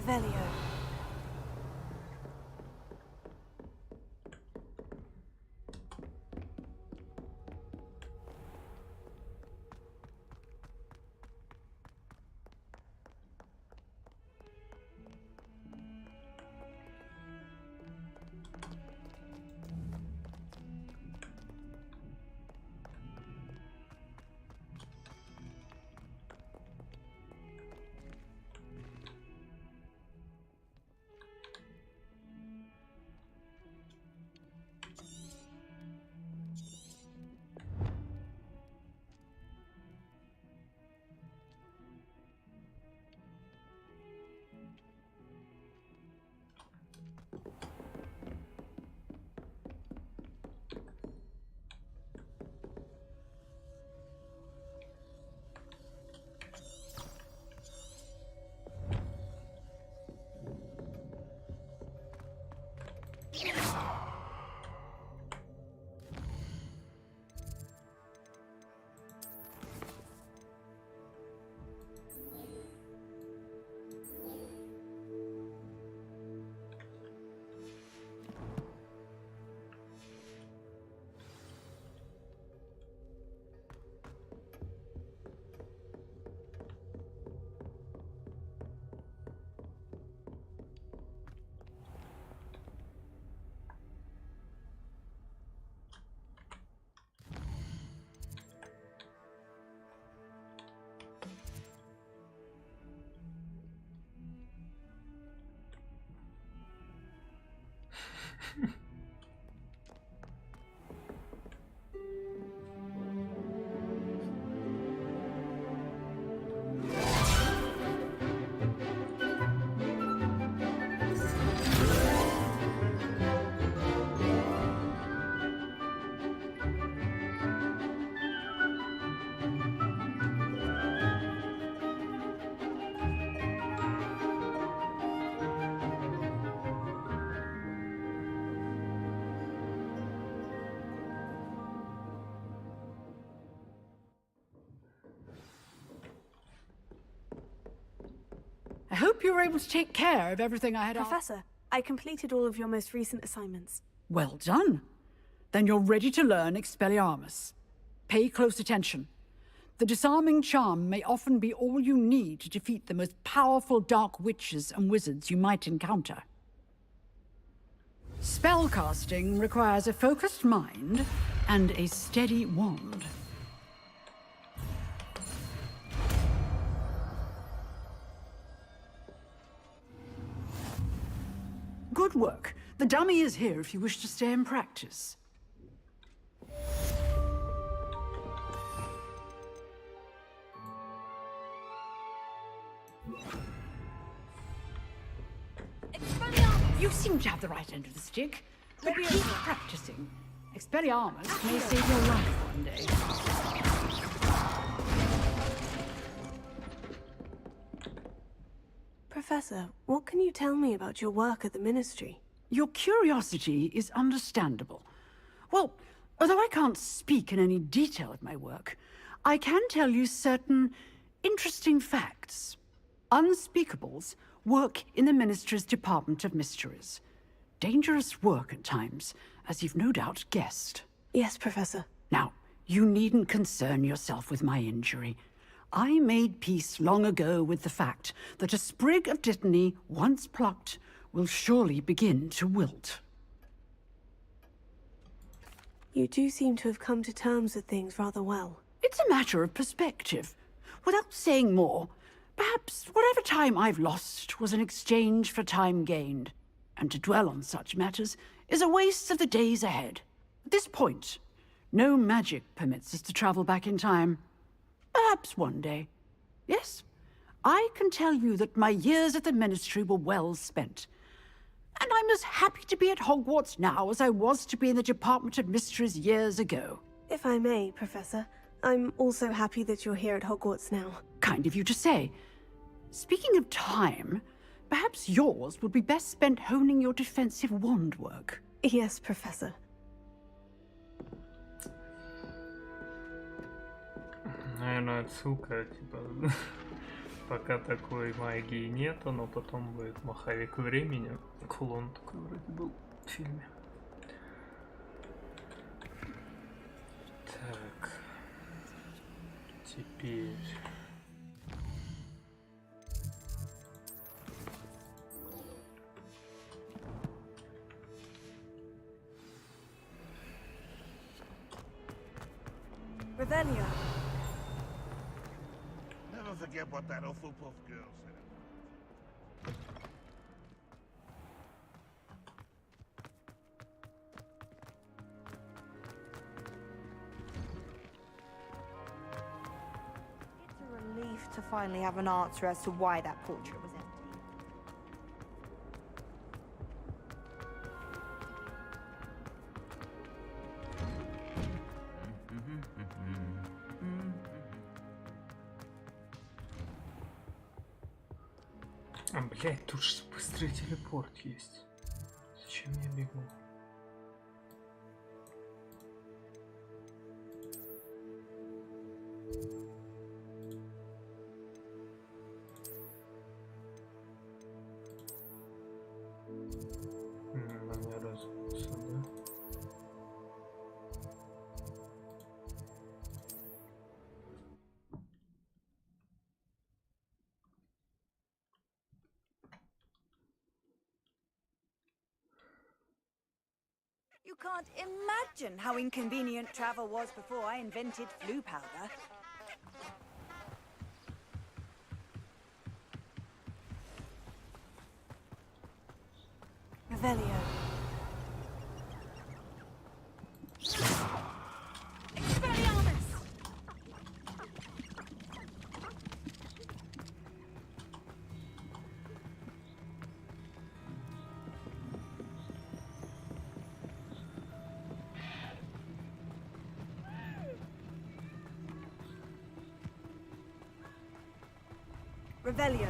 Revelio. I hope you were able to take care of everything I had. Professor, I completed all of your most recent assignments. Well done. Then you're ready to learn Expelliarmus. Pay close attention. The disarming charm may often be all you need to defeat the most powerful dark witches and wizards you might encounter. Spellcasting requires a focused mind and a steady wand. Good work. The dummy is here if you wish to stay and practice. You seem to have the right end of the stick, but keep practicing. Expelliarmus may save your life one day. Professor, what can you tell me about your work at the Ministry? Your curiosity is understandable. Well, although I can't speak in any detail of my work, I can tell you certain interesting facts. Unspeakables work in the Ministry's Department of Mysteries. Dangerous work at times, as you've no doubt guessed. Yes, Professor. Now, you needn't concern yourself with my injury. I made peace long ago with the fact that a sprig of dittany, once plucked, will surely begin to wilt. You do seem to have come to terms with things rather well. It's a matter of perspective. Without saying more, perhaps whatever time I've lost was an exchange for time gained, and to dwell on such matters is a waste of the days ahead. At this point, no magic permits us to travel back in time. Perhaps one day. Yes, I can tell you that my years at the Ministry were well spent. And I'm as happy to be at Hogwarts now as I was to be in the Department of Mysteries years ago. If I may, Professor, I'm also happy that you're here at Hogwarts now. Kind of you to say. Speaking of time, perhaps yours would be best spent honing your defensive wand work. Yes, Professor. Наверное, отсылка, типа, пока такой магии нету, но потом будет маховик времени. Кулон такой вроде был в фильме. Так. Теперь... Revelio. Never forget what that Hufflepuff girl said. It's a relief to finally have an answer as to why that portrait was empty. А, блядь, тут же быстрый телепорт есть. Зачем я бегу? Мне развиваются, да? You can't imagine how inconvenient travel was before I invented flu powder. Revelio. Expelliarmus! Revelio.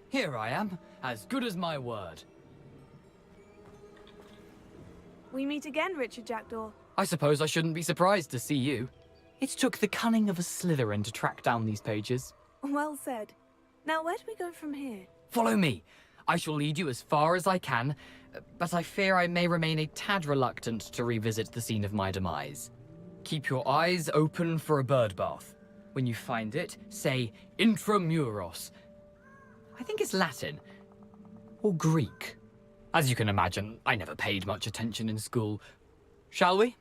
Here I am, as good as my word. We meet again, Richard Jackdaw. I suppose I shouldn't be surprised to see you. It took the cunning of a Slytherin to track down these pages. Well said. Now, where do we go from here? Follow me. I shall lead you as far as I can, but I fear I may remain a tad reluctant to revisit the scene of my demise. Keep your eyes open for a bird bath. When you find it, say intramuros. I think it's Latin. Or Greek. As you can imagine, I never paid much attention in school. Shall we?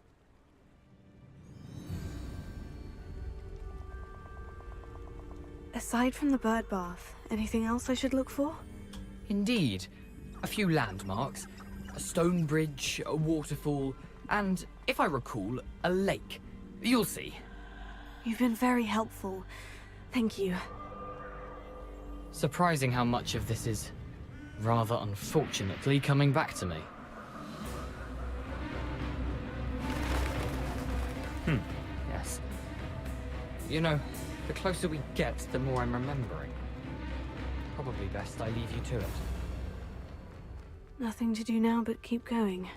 Aside from the bird bath, anything else I should look for? Indeed. A few landmarks. A stone bridge, a waterfall, and, if I recall, a lake. You'll see. You've been very helpful. Thank you. Surprising how much of this is, rather unfortunately, coming back to me. Yes. You know, the closer we get, the more I'm remembering. Probably best I leave you to it. Nothing to do now but keep going.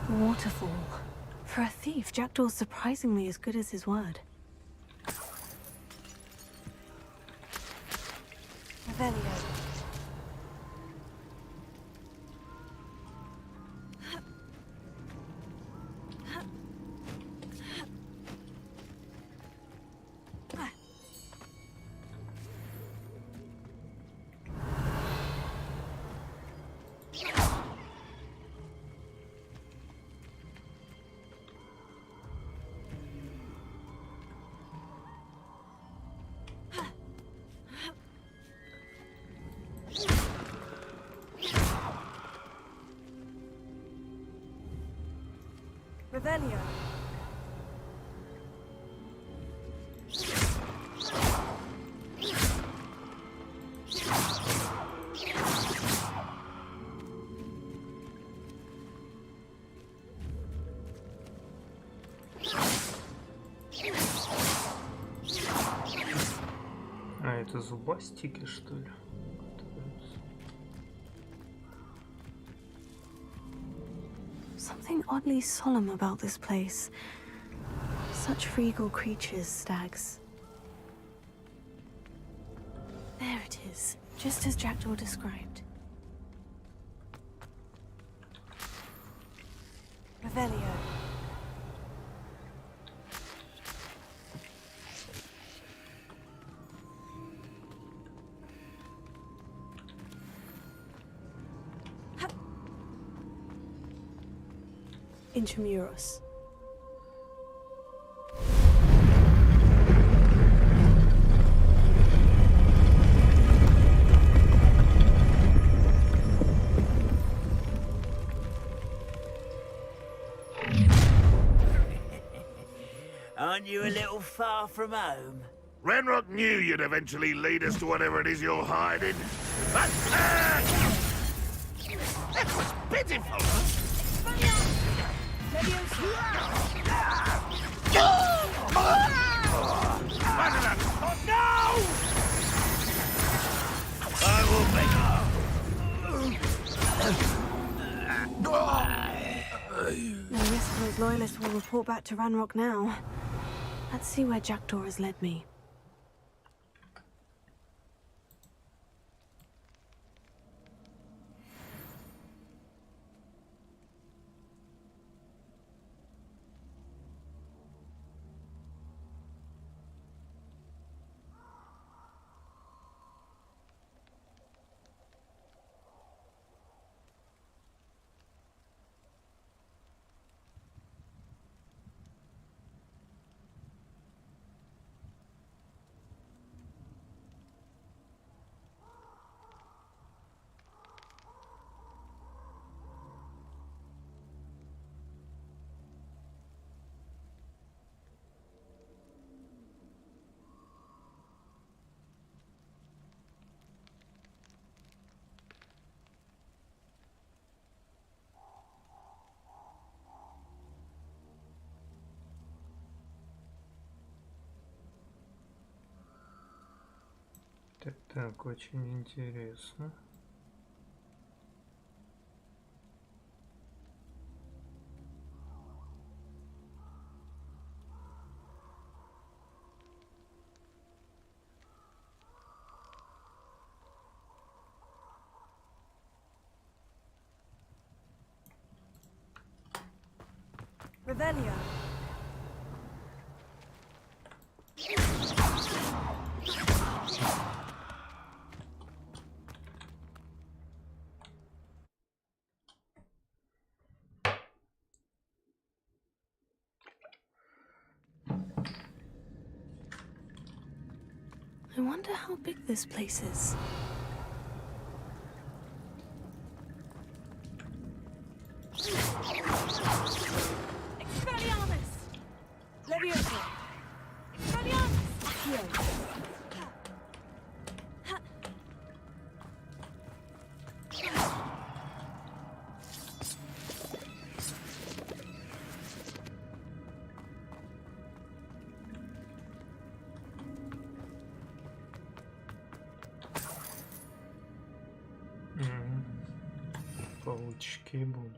Waterfall. For a thief, Jackdaw's surprisingly as good as his word. Revelio. Revelio. Это зубастики, что ли? Катаются. Something oddly solemn about this place. Such regal creatures, stags. There it is, just as Jackdaw described. Revelio. Intramuros. Aren't you a little far from home? Renrock knew you'd eventually lead us to whatever it is you're hiding. But, that was pitiful! Oh, no! I will make No risk those loyalists will report back to Ranrock now. Let's see where Jackdaw has led me. Так, очень интересно. Revelio. I wonder how big this place is. Expelliarmus! Leviosa! Expelliarmus! Accio! Паучки будут.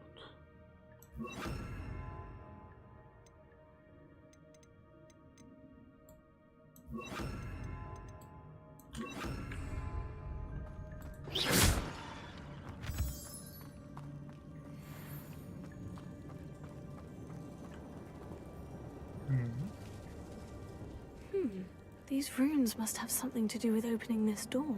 These runes must have something to do with opening this door.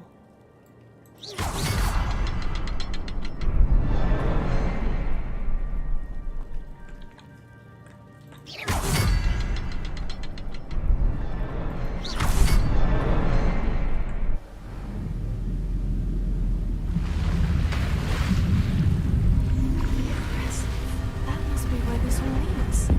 That must be where this all leads.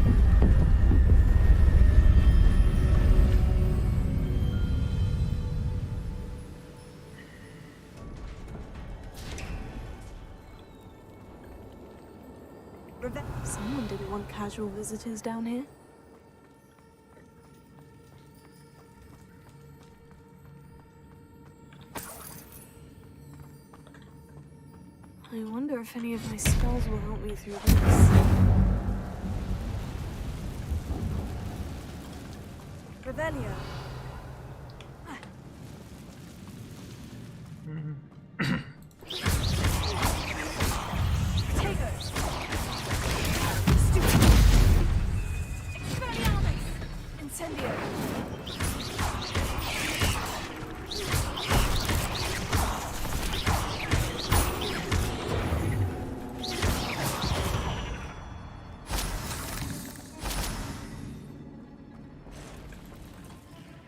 Someone didn't want casual visitors down here. I wonder if any of my spells will help me through this. Revelio.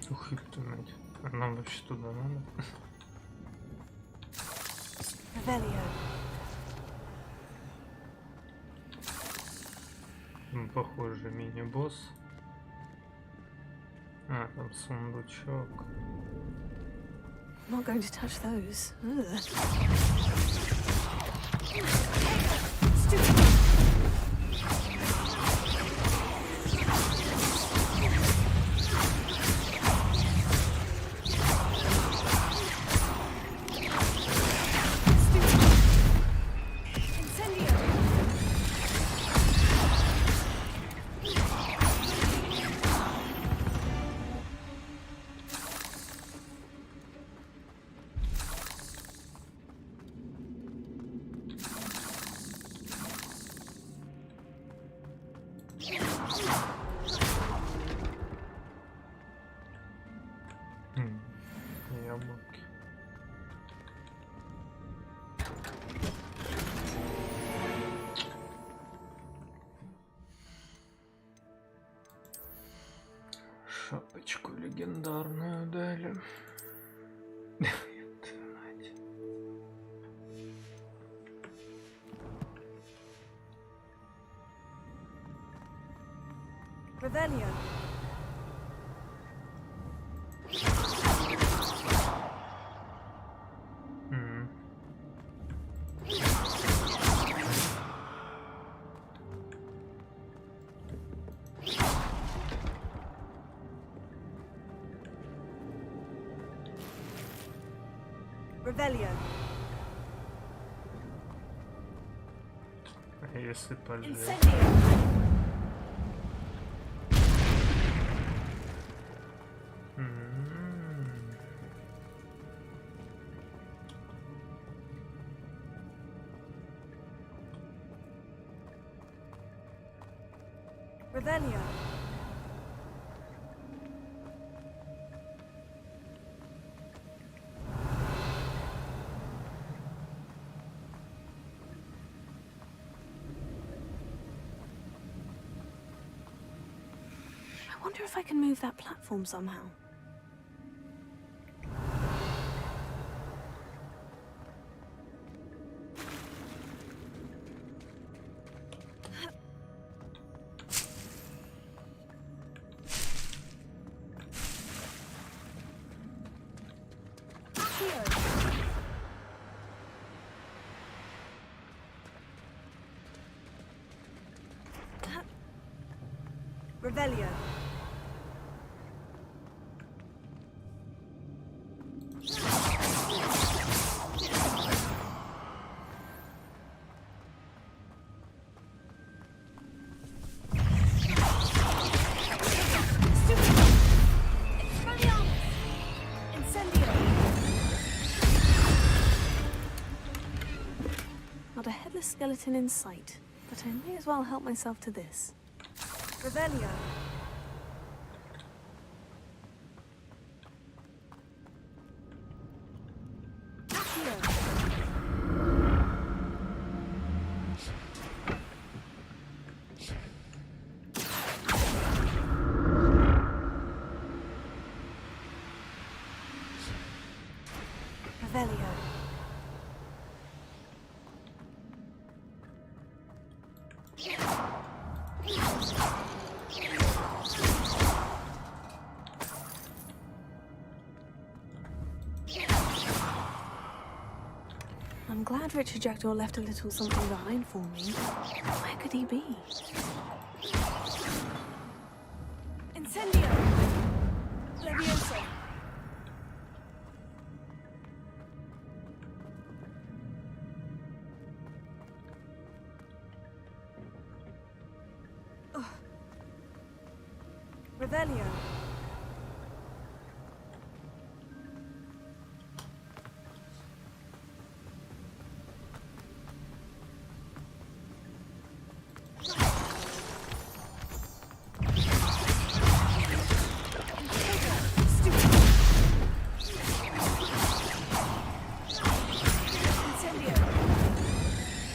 Ух ты мать. А нам вообще туда надо? Revelio. Ну, похоже, мини-босс. А, там сундучок. I'm not going to touch those. Ugh. Яблоки. Шапочку легендарную дали. Revelio. Revelio. А если пожалеть? Incendio. Revelio. I wonder if I can move that platform somehow. Revelio. Not a headless skeleton in sight, but I may as well help myself to this. Revelio. Revelio. I'm glad Richard Jackdaw left a little something behind for me. Where could he be? Incendio. Levioso. Revelio.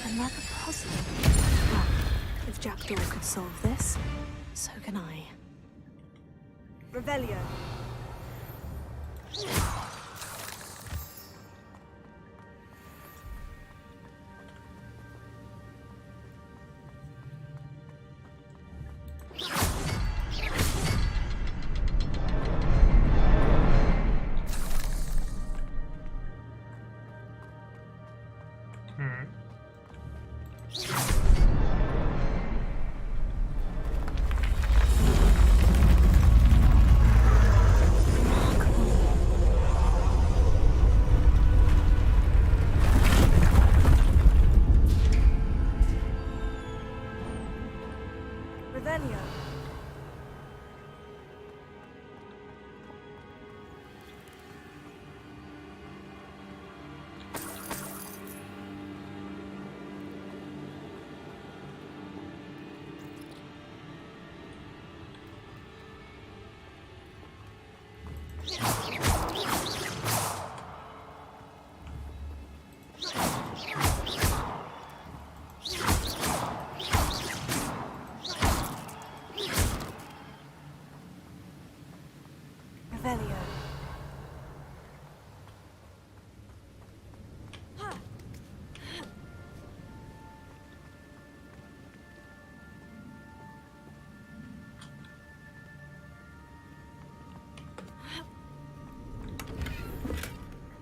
Another puzzle. Well, if Jackdaw could solve this, so can I. Revelio. Revelio. Revelio.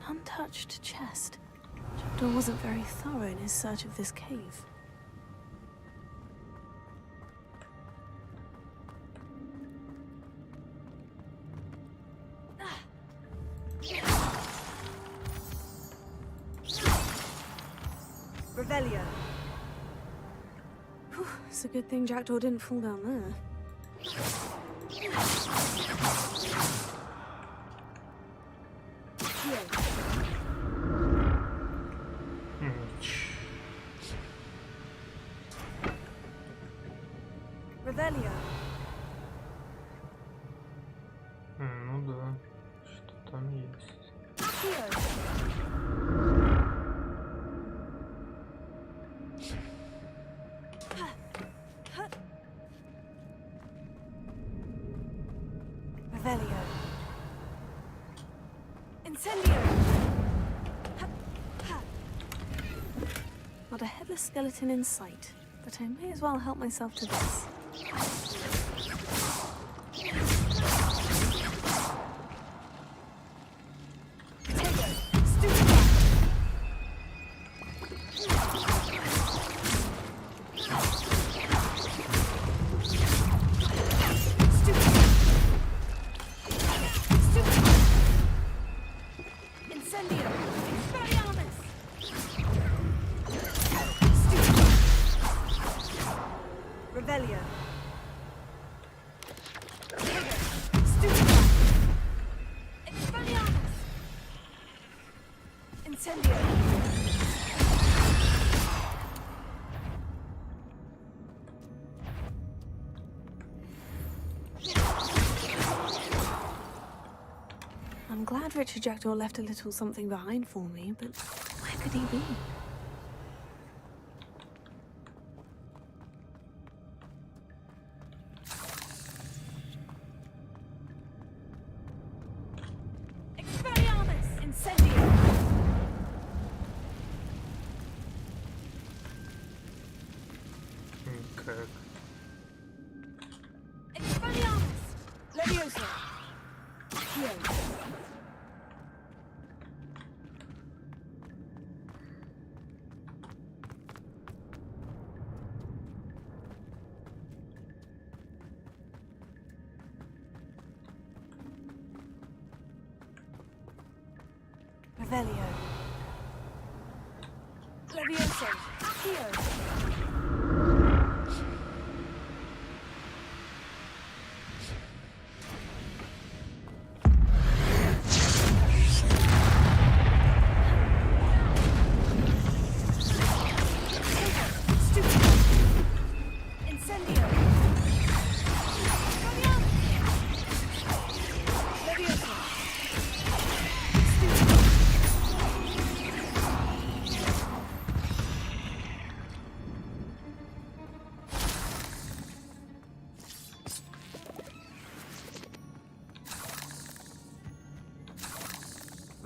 An untouched chest. Jackdaw wasn't very thorough in his search of this cave. Revelio. Whew, it's a good thing Jackdaw didn't fall down there. Revelio. Ну да, что там есть. Revelio. Incendio. Not a headless skeleton in sight, but I may as well help myself to this. Revelio. Expelliarmus. Incendio. I'm glad Richard Jackdaw left a little something behind for me, but where could he be? Expelliarmus. Incendio. Как? Expelliarmus. Leviosa. Here. Revelio. Leviosa. Here.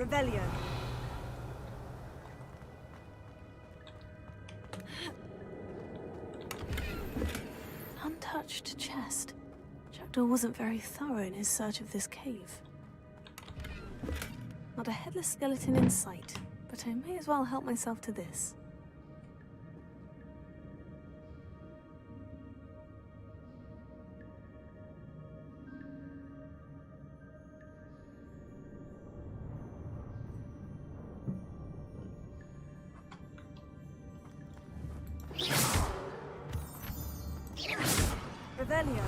Revelio. Untouched chest. Jackdaw wasn't very thorough in his search of this cave. Not a headless skeleton in sight, but I may as well help myself to this. Revelio.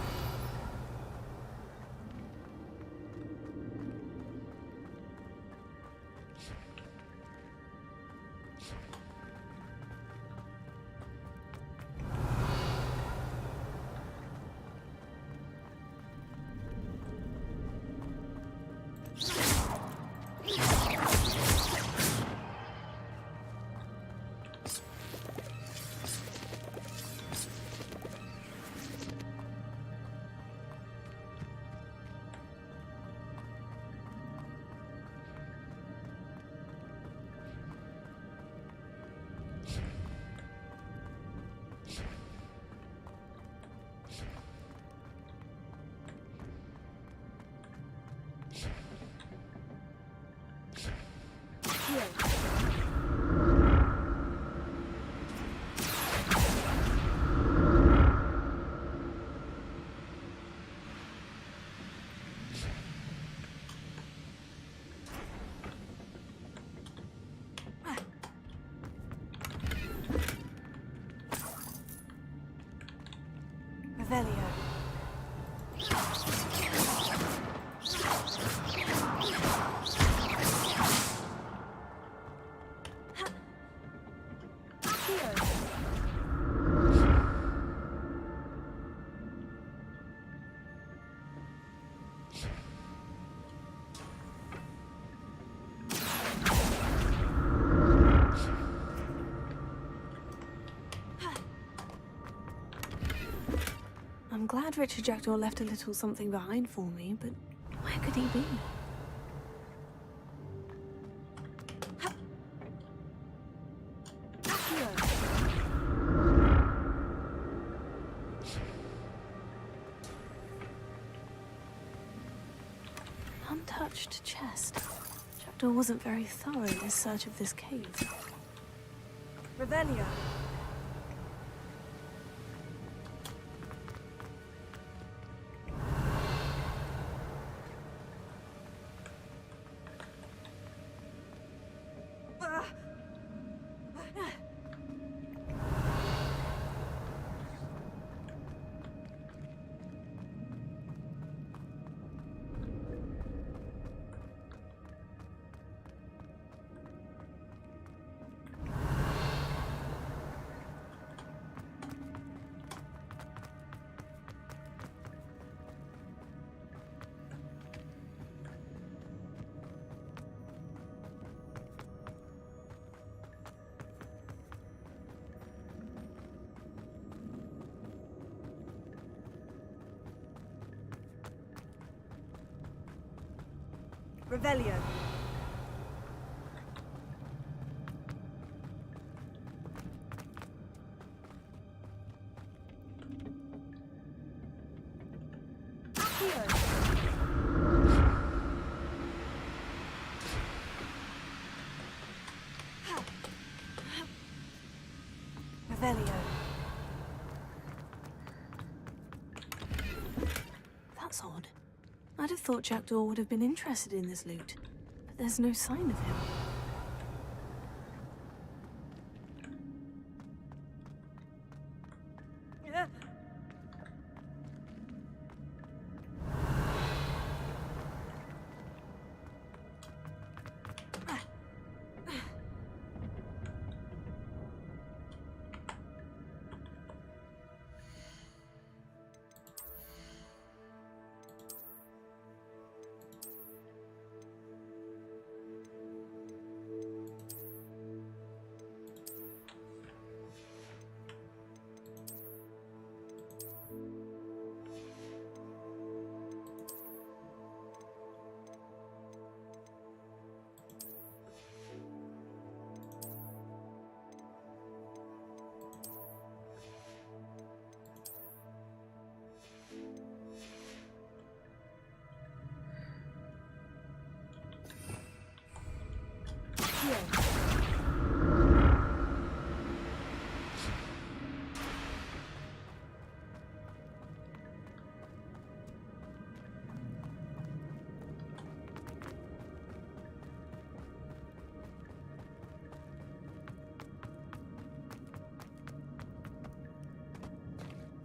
Revelio. I'm glad Richard Jackdaw left a little something behind for me, but where could he be? Untouched chest. Jackdaw wasn't very thorough in his search of this cave. Revelio. Revelio. Revelio. That's odd. I'd have thought Jackdaw would have been interested in this loot, but there's no sign of him.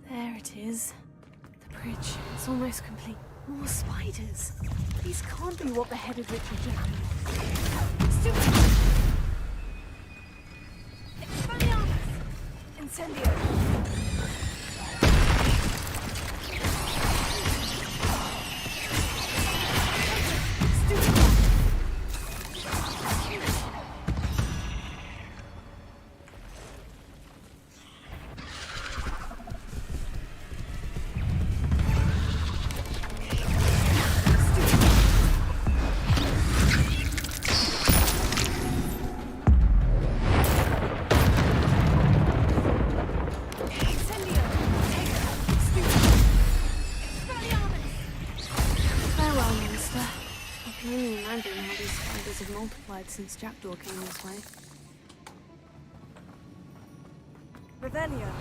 There it is. The bridge. It's almost complete. More spiders. These can't be what beheaded Richard Jackson. Stupid! Expelliarmus! Incendio! Have multiplied since Jackdaw came this way. Revelio.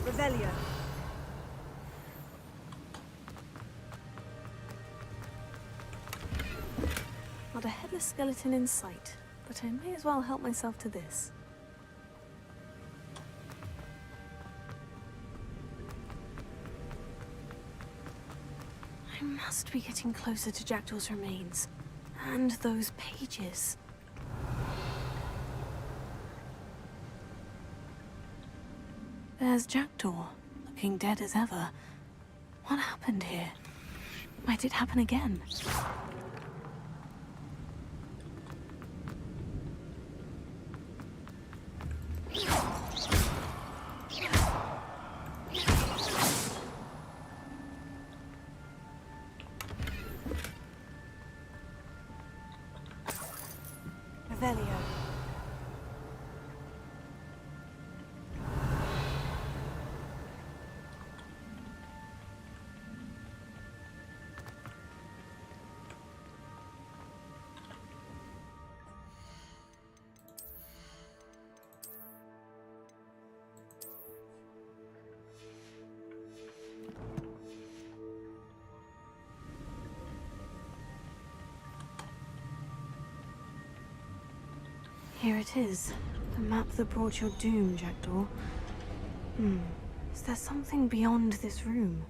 Revelio. Not a headless skeleton in sight, but I may as well help myself to this. I must be getting closer to Jackdaw's remains. And those pages. There's Jackdaw, looking dead as ever. What happened here? Might it happen again? Revelio. Here it is. The map that brought your doom, Jackdaw. Is there something beyond this room?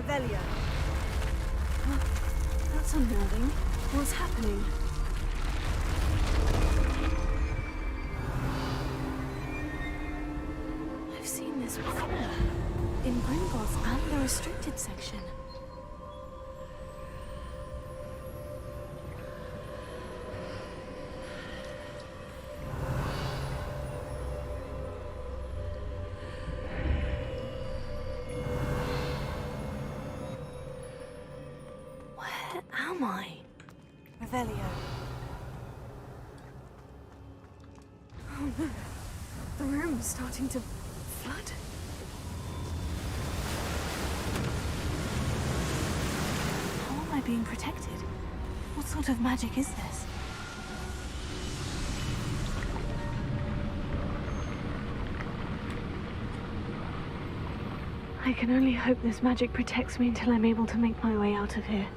Revelio. That's unnerving. What's happening? I've seen this before. In Gringotts and the restricted section. Where am I? Revelio. Oh no. The room's starting to flood. How am I being protected? What sort of magic is this? I can only hope this magic protects me until I'm able to make my way out of here.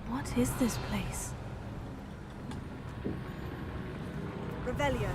What is this place? Revelio.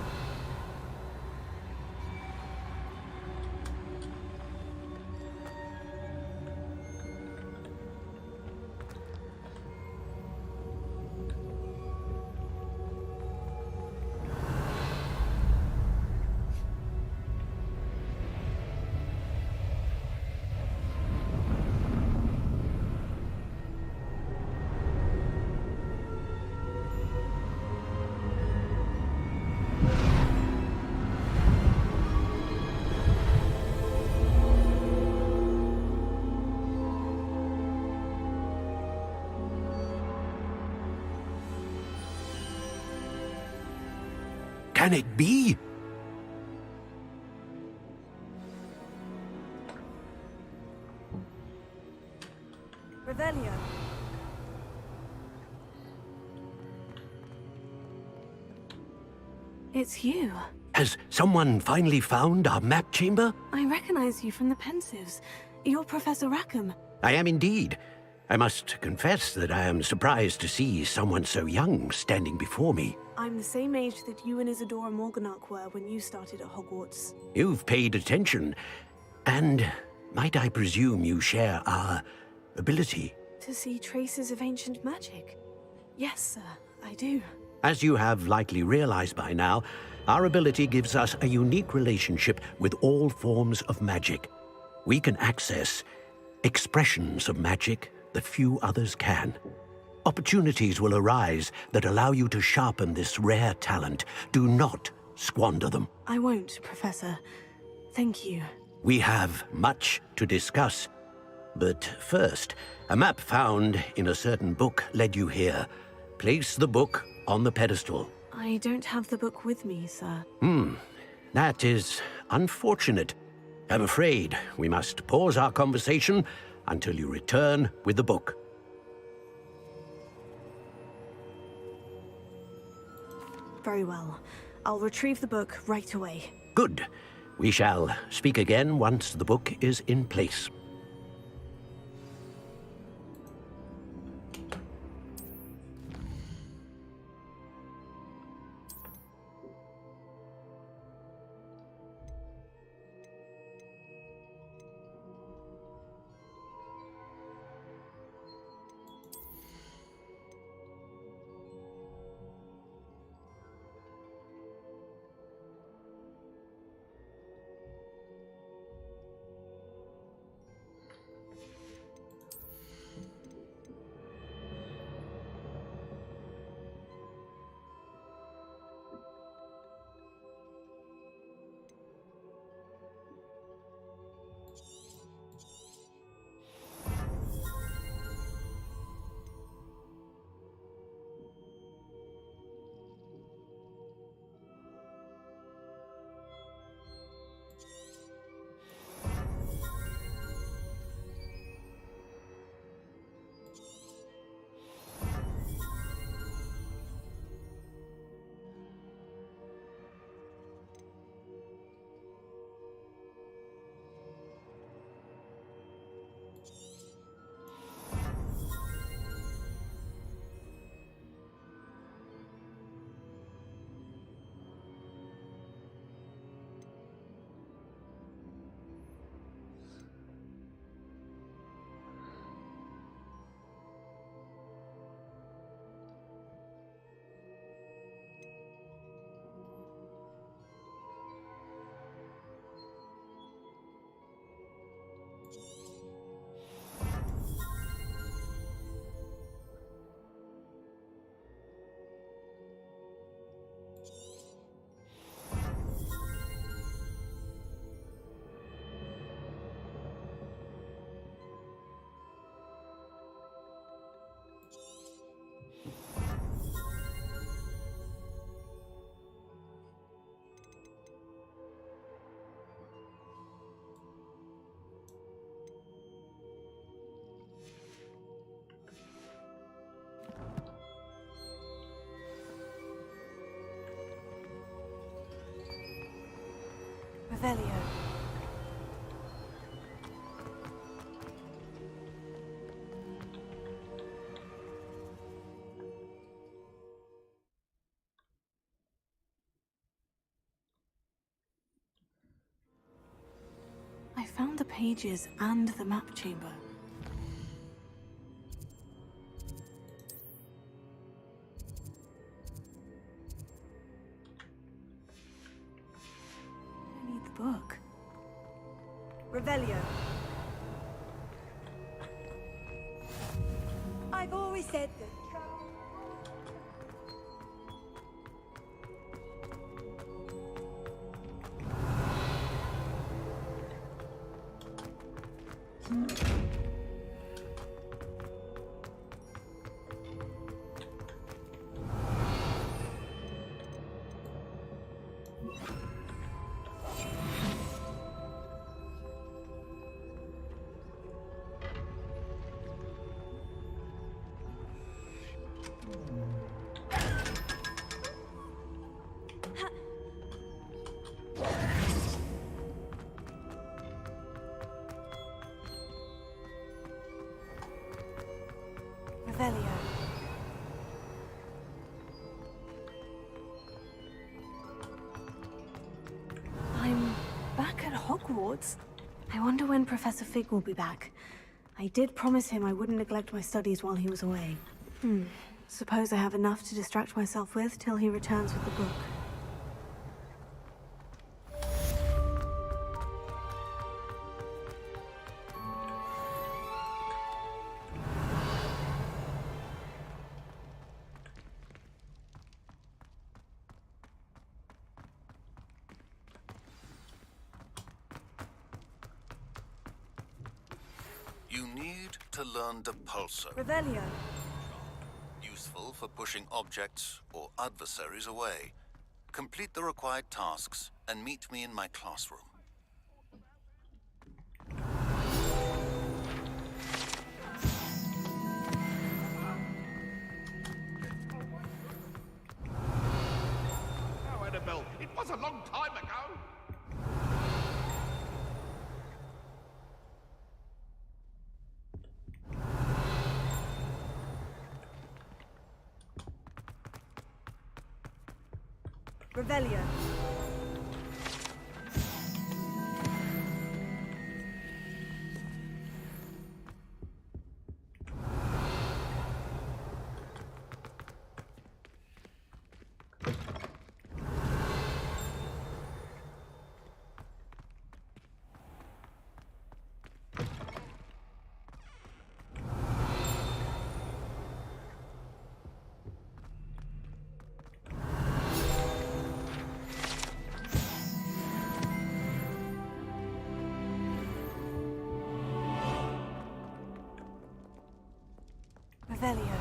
Can it be? Revelio. It's you. Has someone finally found our map chamber? I recognize you from the Pensives. You're Professor Rackham. I am indeed. I must confess that I am surprised to see someone so young standing before me. I'm the same age that you and Isadora Morganach were when you started at Hogwarts. You've paid attention. And might I presume you share our ability? To see traces of ancient magic? Yes, sir, I do. As you have likely realized by now, our ability gives us a unique relationship with all forms of magic. We can access expressions of magic that few others can. Opportunities will arise that allow you to sharpen this rare talent. Do not squander them. I won't, Professor. Thank you. We have much to discuss. But first, a map found in a certain book led you here. Place the book on the pedestal. I don't have the book with me, sir. That is unfortunate. I'm afraid we must pause our conversation until you return with the book. Very well. I'll retrieve the book right away. Good. We shall speak again once the book is in place. Revelio. I found the pages and the map chamber. I need the book. Revelio. I've always said that. Revelio. I'm back at Hogwarts. I wonder when Professor Fig will be back. I did promise him I wouldn't neglect my studies while he was away. Suppose I have enough to distract myself with till he returns with the book. You need to learn Depulso. Revelio. Useful for pushing objects or adversaries away. Complete the required tasks and meet me in my classroom. Oh, Annabelle, it was a long time ago. Revelio. Revelio.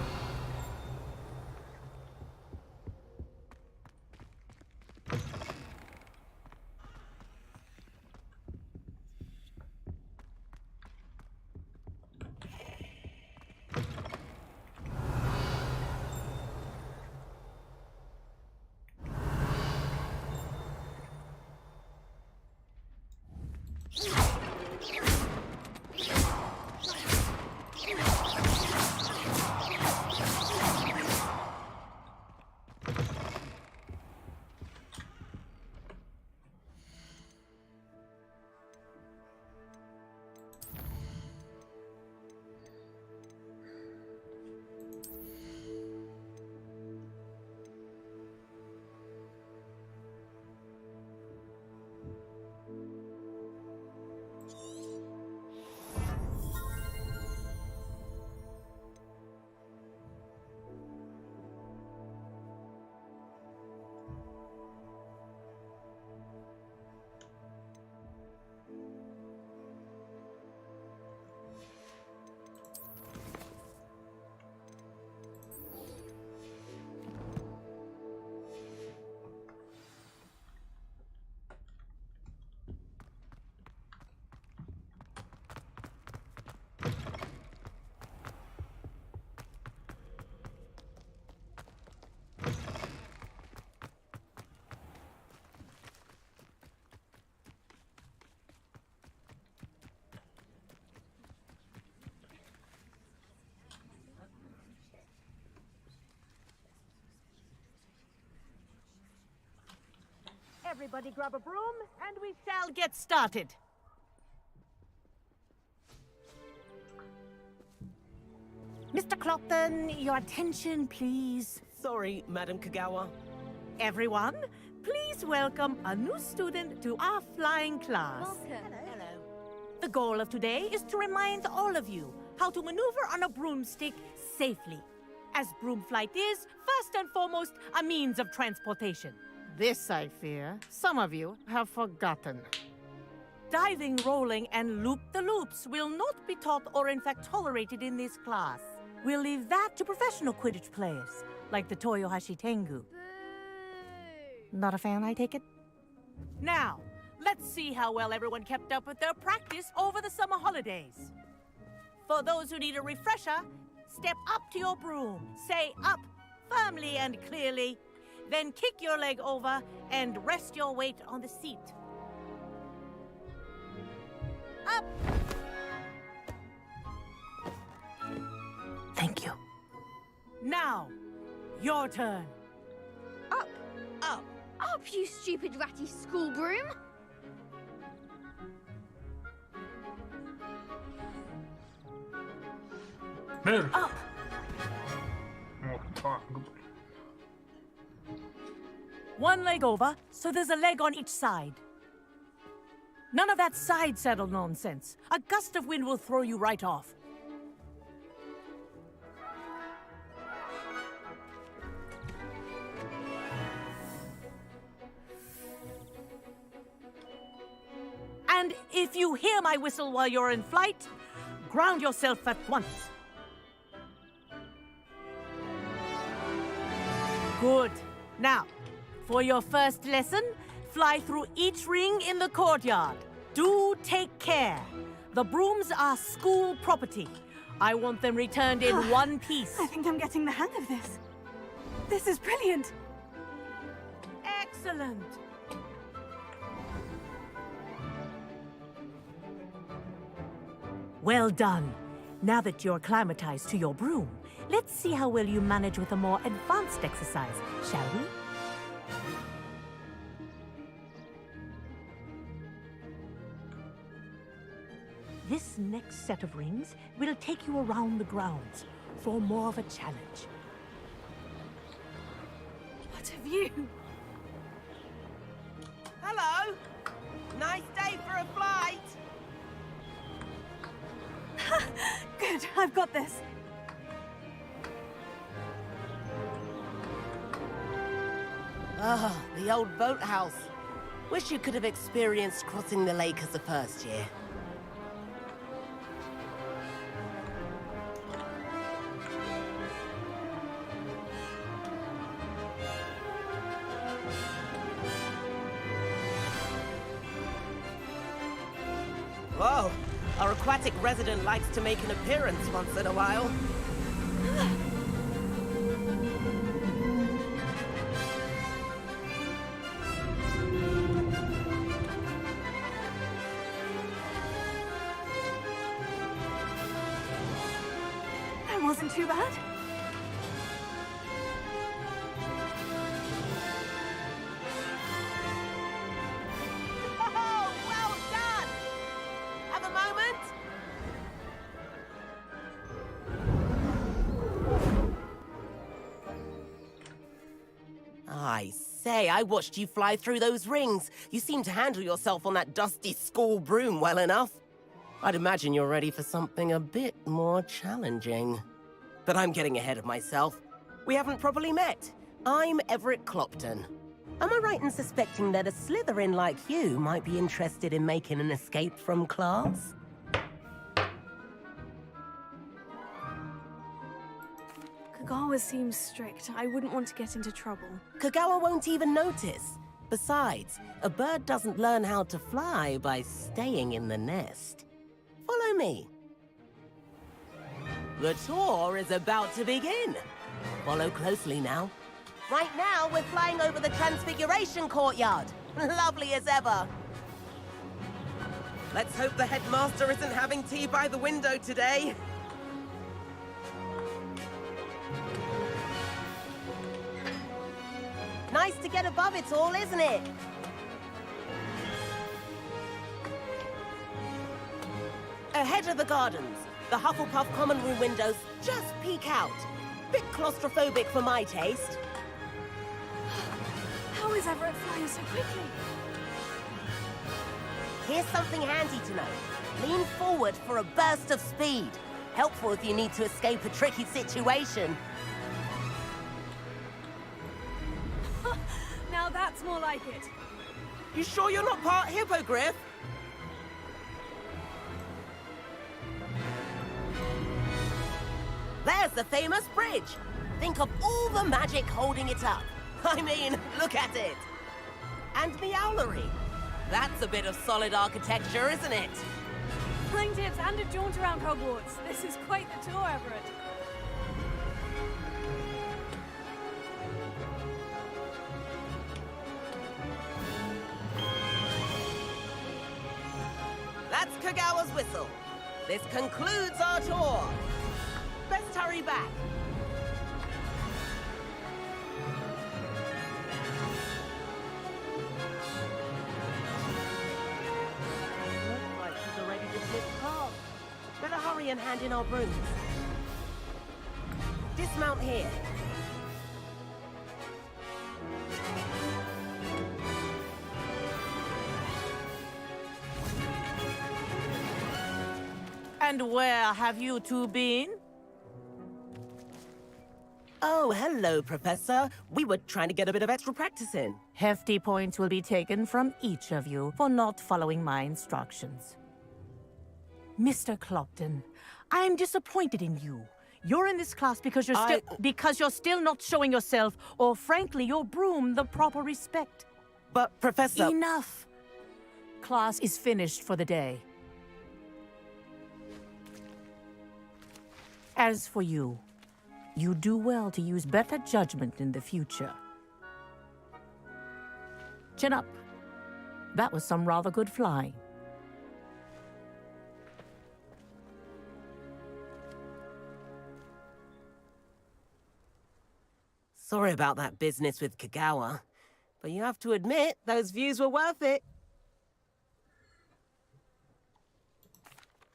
Everybody grab a broom, and we shall get started. Mr. Clopton, your attention, please. Sorry, Madam Kagawa. Everyone, please welcome a new student to our flying class. Welcome. Hello. The goal of today is to remind all of you how to maneuver on a broomstick safely, as broom flight is, first and foremost, a means of transportation. This, I fear, some of you have forgotten. Diving, rolling, and loop-the-loops will not be taught or in fact tolerated in this class. We'll leave that to professional Quidditch players, like the Toyohashi Tengu. Not a fan, I take it? Now, let's see how well everyone kept up with their practice over the summer holidays. For those who need a refresher, step up to your broom, say up firmly and clearly, then kick your leg over and rest your weight on the seat. Up! Thank you. Now, your turn. Up! Up! Up, you stupid ratty school broom! Вверх. Up! Вот так, говорю. One leg over, so there's a leg on each side. None of that side saddle nonsense. A gust of wind will throw you right off. And if you hear my whistle while you're in flight, ground yourself at once. Good. Now, for your first lesson, fly through each ring in the courtyard. Do take care. The brooms are school property. I want them returned in one piece. I think I'm getting the hang of this. This is brilliant. Excellent. Well done. Now that you're acclimatized to your broom, let's see how well you manage with a more advanced exercise, shall we? This next set of rings will take you around the grounds for more of a challenge. What a view. Hello! Nice day for a flight! Good, I've got this. Ah, the old boathouse. Wish you could have experienced crossing the lake as a first year. Whoa! Our aquatic resident likes to make an appearance once in a while. That wasn't too bad. Oh, well done! Have a moment? I say, I watched you fly through those rings. You seem to handle yourself on that dusty school broom well enough. I'd imagine you're ready for something a bit more challenging. But I'm getting ahead of myself. We haven't properly met. I'm Everett Clopton. Am I right in suspecting that a Slytherin like you might be interested in making an escape from class? Kagawa seems strict. I wouldn't want to get into trouble. Kagawa won't even notice. Besides, a bird doesn't learn how to fly by staying in the nest. Follow me. The tour is about to begin. Follow closely now. Right now, we're flying over the Transfiguration Courtyard. Lovely as ever. Let's hope the headmaster isn't having tea by the window today. Nice to get above it all, isn't it? Ahead of the gardens, the Hufflepuff common room windows just peek out. Bit claustrophobic for my taste. How is Everett flying so quickly? Here's something handy to know. Lean forward for a burst of speed. Helpful if you need to escape a tricky situation. Now that's more like it. You sure you're not part hippogriff? There's the famous bridge. Think of all the magic holding it up. I mean, look at it. And the owlery. That's a bit of solid architecture, isn't it? Flying tips and a jaunt around Hogwarts. This is quite the tour, Everett. That's Kagawa's whistle. This concludes our tour. Let's hurry back. Looks like she's already dismissed cars. Better hurry and hand in our brooms. Dismount here. And where have you two been? Oh, hello, Professor. We were trying to get a bit of extra practice in. Hefty points will be taken from each of you for not following my instructions. Mr. Clopton, I'm disappointed in you. You're in this class because you're still not showing yourself, or frankly, your broom, the proper respect. But, Professor... Enough! Class is finished for the day. As for you, you do well to use better judgment in the future. Chin up. That was some rather good flying. Sorry about that business with Kagawa, but you have to admit, those views were worth it.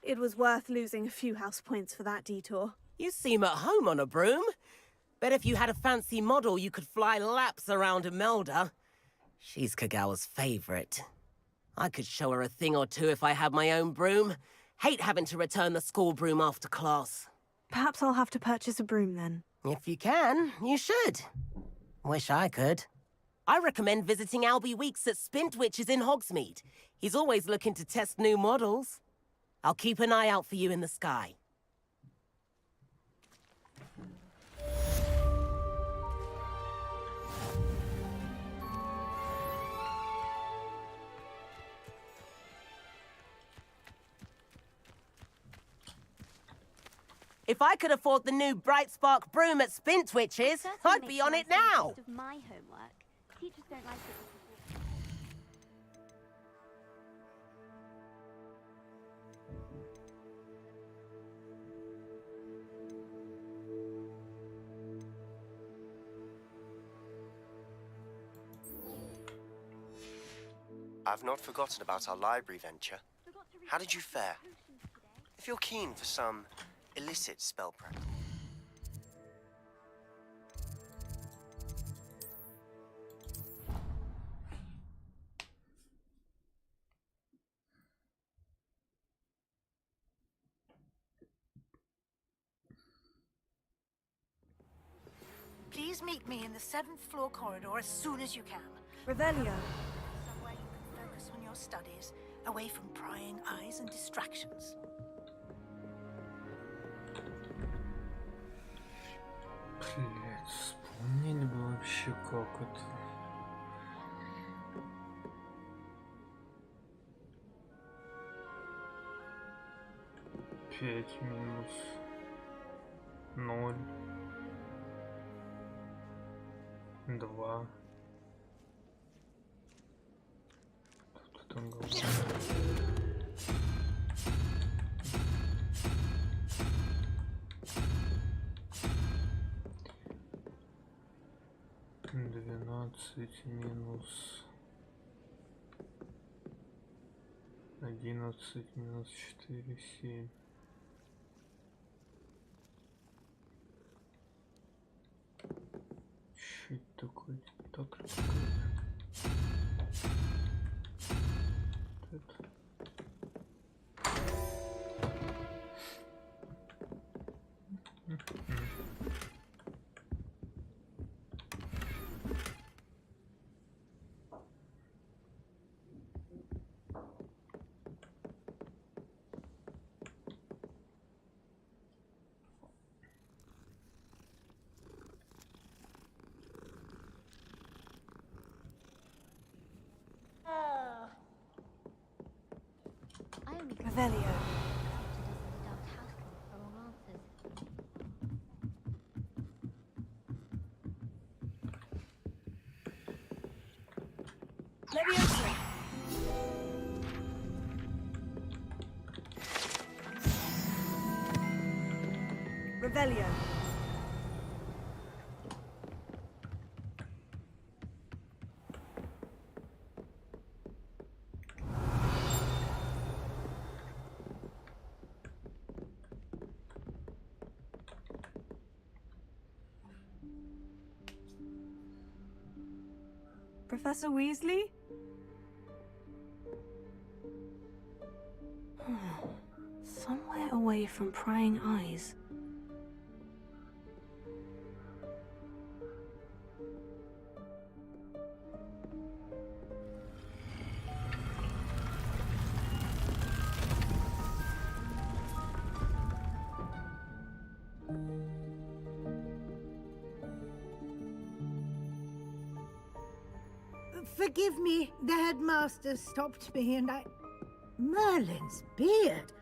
It was worth losing a few house points for that detour. You seem at home on a broom. Bet if you had a fancy model, you could fly laps around Imelda. She's Kagawa's favorite. I could show her a thing or two if I had my own broom. Hate having to return the school broom after class. Perhaps I'll have to purchase a broom then. If you can, you should. Wish I could. I recommend visiting Albie Weeks at Spintwitches in Hogsmeade. He's always looking to test new models. I'll keep an eye out for you in the sky. If I could afford the new Bright Spark broom at Spintwitches, I'd be on it now. Of my homework. Teachers don't like it. I've not forgotten about our library venture. How did you fare? If you're keen for some illicit spell practice. Please meet me in the 7th floor corridor as soon as you can. Revelio. Somewhere you can focus on your studies, away from prying eyes and distractions. Блять, вспомнить бы вообще как это. Пять минус 0. 2. Тут там голова. 12 минус 1. 11 минус 4, 7. Что это такое? Так это. Revelio. Leviosa. Revelio. Professor Weasley? Somewhere away from prying eyes. Forgive me, the headmaster stopped me and I... Merlin's beard!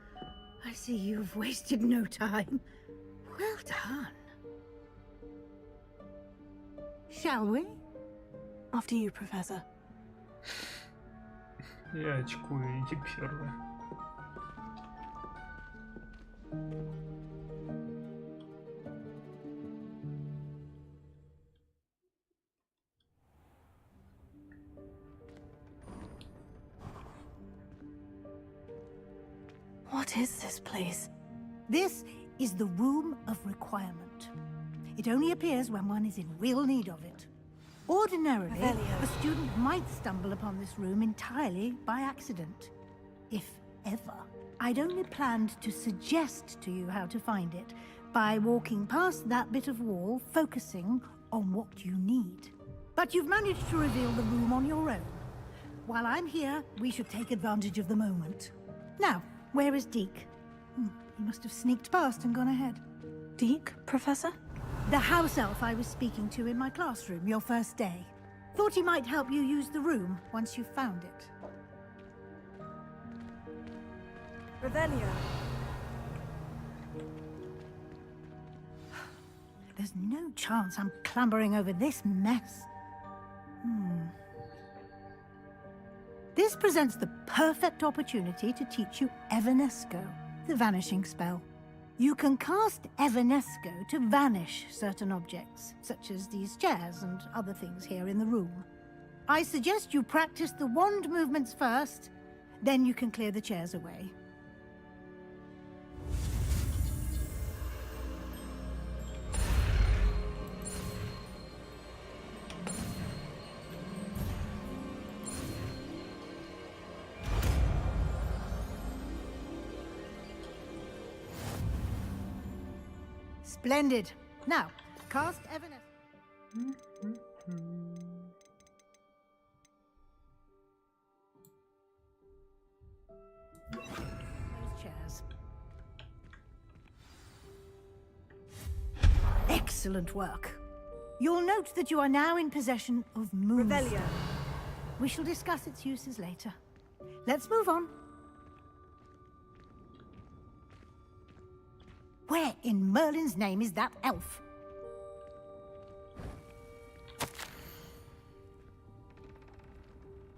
I see you've wasted no time. Well done. Shall we? After you, Professor. Я очкую, иди первая. What is this place? This is the Room of Requirement. It only appears when one is in real need of it. Ordinarily, Revelio. a student might stumble upon this room entirely by accident. If ever. I'd only planned to suggest to you how to find it by walking past that bit of wall, focusing on what you need. But you've managed to reveal the room on your own. While I'm here, we should take advantage of the moment. Now, where is Deke? He must have sneaked past and gone ahead. Deke, Professor? The house elf I was speaking to in my classroom your first day. Thought he might help you use the room once you've found it. Revelio. There's no chance I'm clambering over this mess. This presents the perfect opportunity to teach you Evanesco, the vanishing spell. You can cast Evanesco to vanish certain objects, such as these chairs and other things here in the room. I suggest you practice the wand movements first, then you can clear the chairs away. Splendid. Now, cast Evanesco. Those chairs. Excellent work. You'll note that you are now in possession of Moon. Revelio. We shall discuss its uses later. Let's move on. Where in Merlin's name is that elf?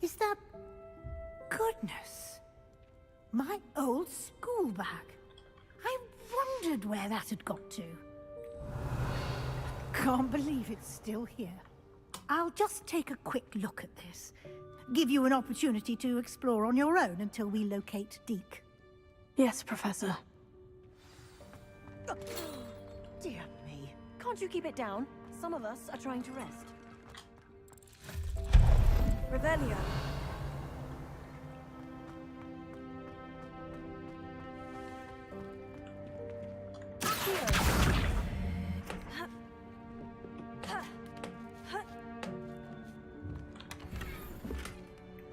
Is that... Goodness. My old school bag. I wondered where that had got to. Can't believe it's still here. I'll just take a quick look at this. give you an opportunity to explore on your own until we locate Deke. Yes, Professor. Dear me. Can't you keep it down? Some of us are trying to rest. Revelio.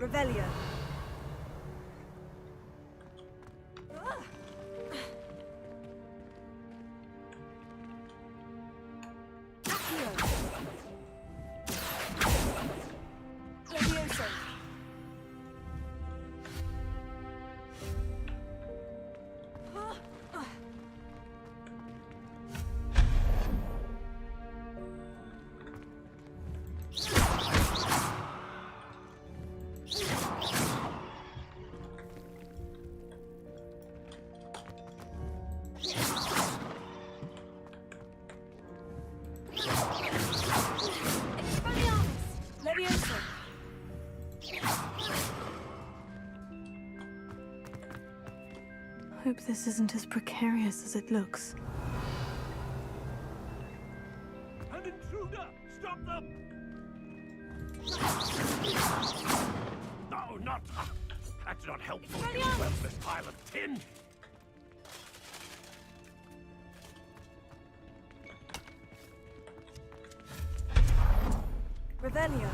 Revelio. Hope this isn't as precarious as it looks. An intruder! Stop them! No, not... That's not helpful, you worthless pile of tin! Revelio.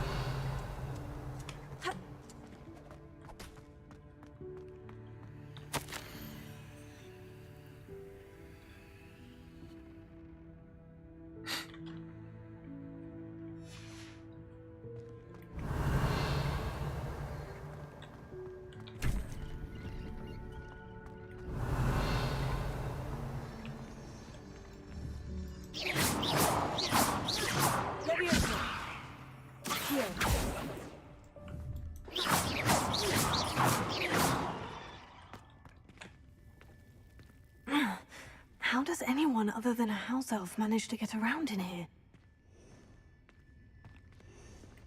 How does anyone other than a house elf manage to get around in here?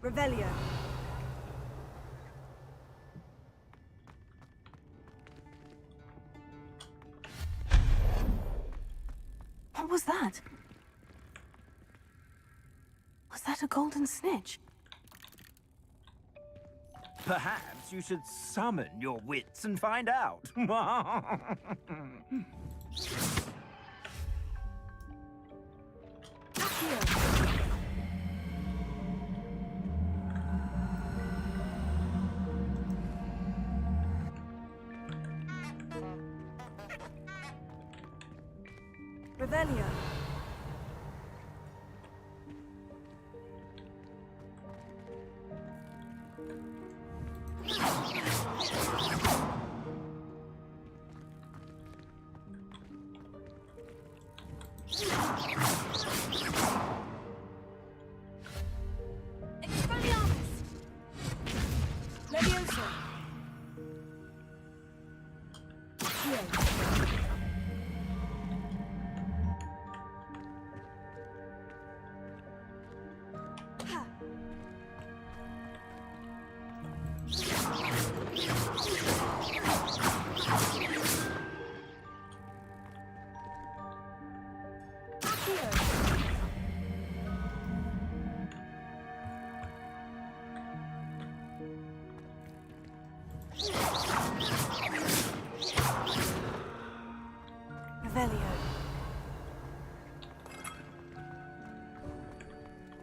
Revelio. What was that? Was that a golden snitch? Perhaps you should summon your wits and find out. Revelio.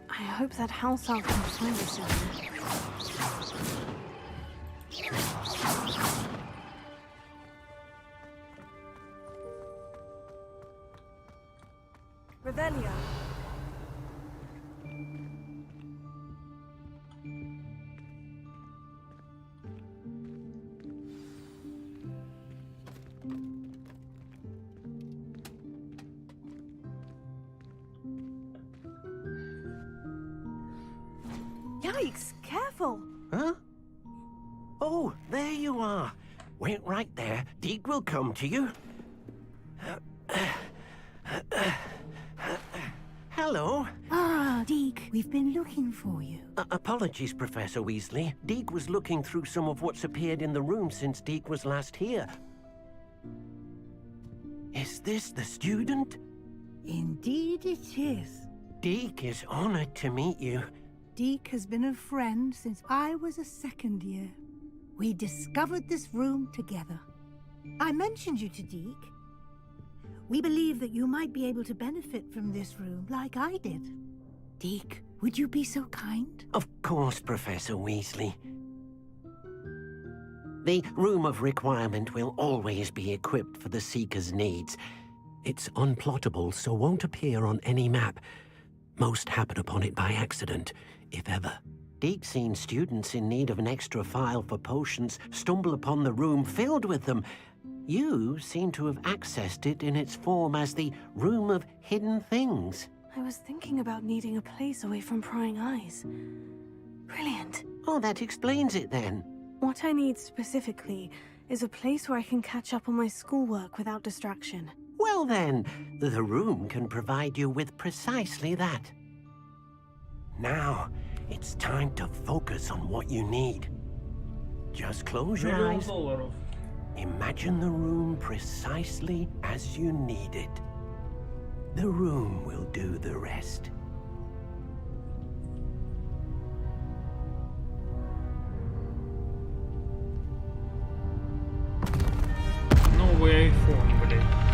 I hope that house elf can find us in there. Revelio. Yikes, careful! Huh? Oh, there you are. Wait right there. Deke will come to you. Hello. Ah, Deke, we've been looking for you. Apologies, Professor Weasley. Deke was looking through some of what's appeared in the room since Deke was last here. Is this the student? Indeed it is. Deke is honored to meet you. Deke has been a friend since I was a second year. We discovered this room together. I mentioned you to Deke. We believe that you might be able to benefit from this room like I did. Deke, would you be so kind? Of course, Professor Weasley. The Room of Requirement will always be equipped for the Seeker's needs. It's unplottable, so won't appear on any map. Most happen upon it by accident, if ever. Deke's seen students in need of an extra file for potions stumble upon the room filled with them. You seem to have accessed it in its form as the Room of Hidden Things. I was thinking about needing a place away from prying eyes. Brilliant. Oh, that explains it then. What I need specifically is a place where I can catch up on my schoolwork without distraction. Well then, the room can provide you with precisely that. Now, it's time to focus on what you need. Just close your eyes. Imagine the room precisely as you need it. The room will do the rest. Новый iPhone, блин.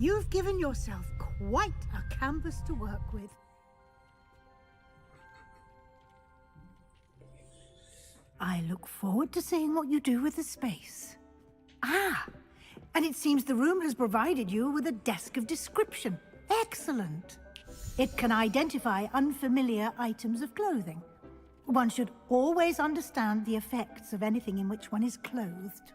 You've given yourself quite a canvas to work with. I look forward to seeing what you do with the space. Ah, and it seems the room has provided you with a desk of description. Excellent. It can identify unfamiliar items of clothing. One should always understand the effects of anything in which one is clothed.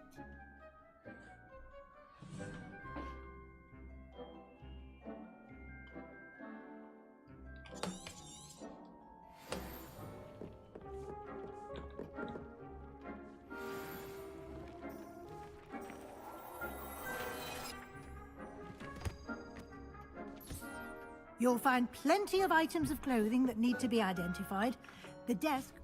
You'll find plenty of items of clothing that need to be identified. The desk...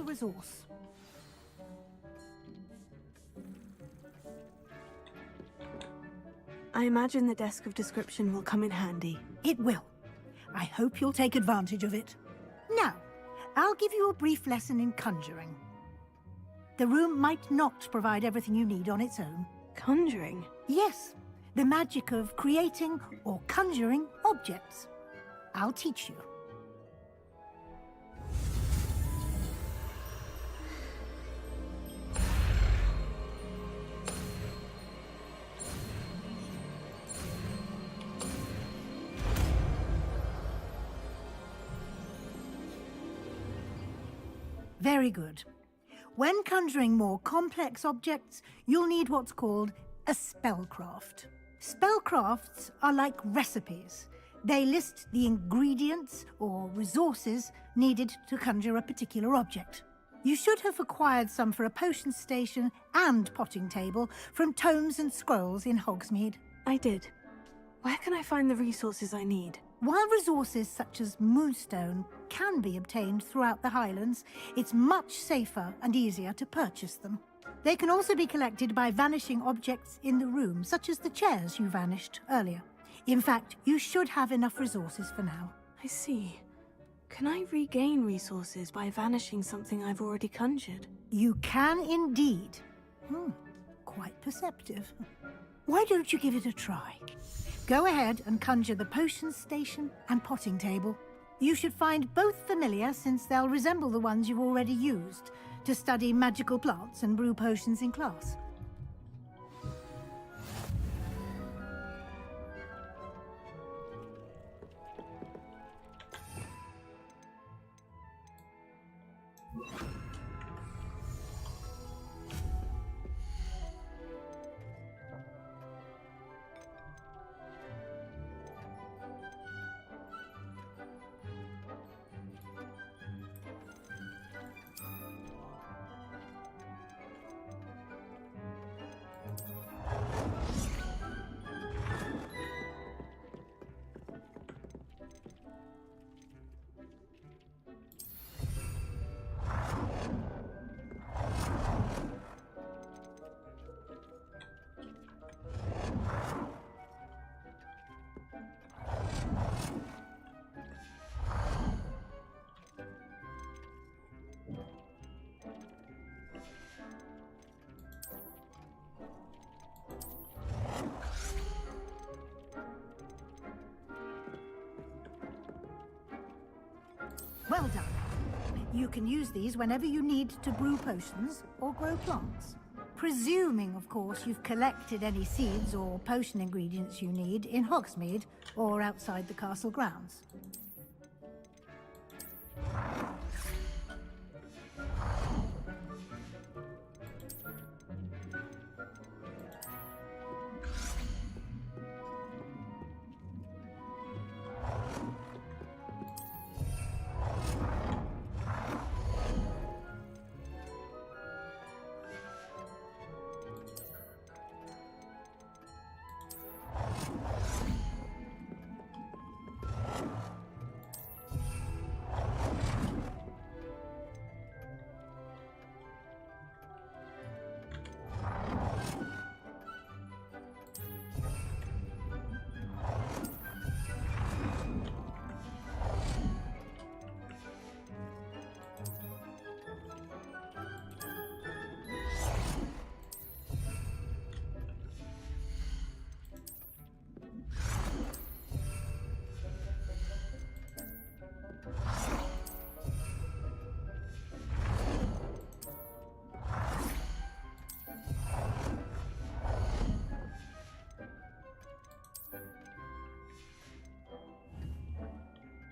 resource. I imagine the desk of description will come in handy. It will. I hope you'll take advantage of it. Now, I'll give you a brief lesson in conjuring. The room might not provide everything you need on its own. Conjuring? Yes, the magic of creating or conjuring objects. I'll teach you. Very good. When conjuring more complex objects, you'll need what's called a spellcraft. Spellcrafts are like recipes. They list the ingredients or resources needed to conjure a particular object. You should have acquired some for a potion station and potting table from tomes and scrolls in Hogsmeade. I did. Where can I find the resources I need? While resources such as moonstone can be obtained throughout the Highlands, it's much safer and easier to purchase them. They can also be collected by vanishing objects in the room, such as the chairs you vanished earlier. In fact, you should have enough resources for now. I see. Can I regain resources by vanishing something I've already conjured? You can indeed. Quite perceptive. Why don't you give it a try? Go ahead and conjure the potion station and potting table. You should find both familiar, since they'll resemble the ones you've already used to study magical plants and brew potions in class. Well done. You can use these whenever you need to brew potions or grow plants. Presuming, of course, you've collected any seeds or potion ingredients you need in Hogsmeade or outside the castle grounds.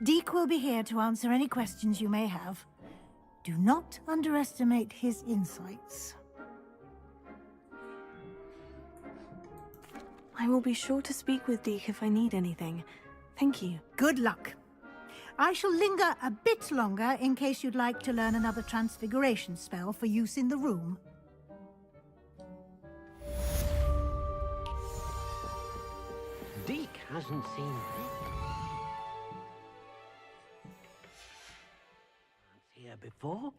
Deke will be here to answer any questions you may have. Do not underestimate his insights. I will be sure to speak with Deke if I need anything. Thank you. Good luck. I shall linger a bit longer in case you'd like to learn another transfiguration spell for use in the room. Deke hasn't seen here before.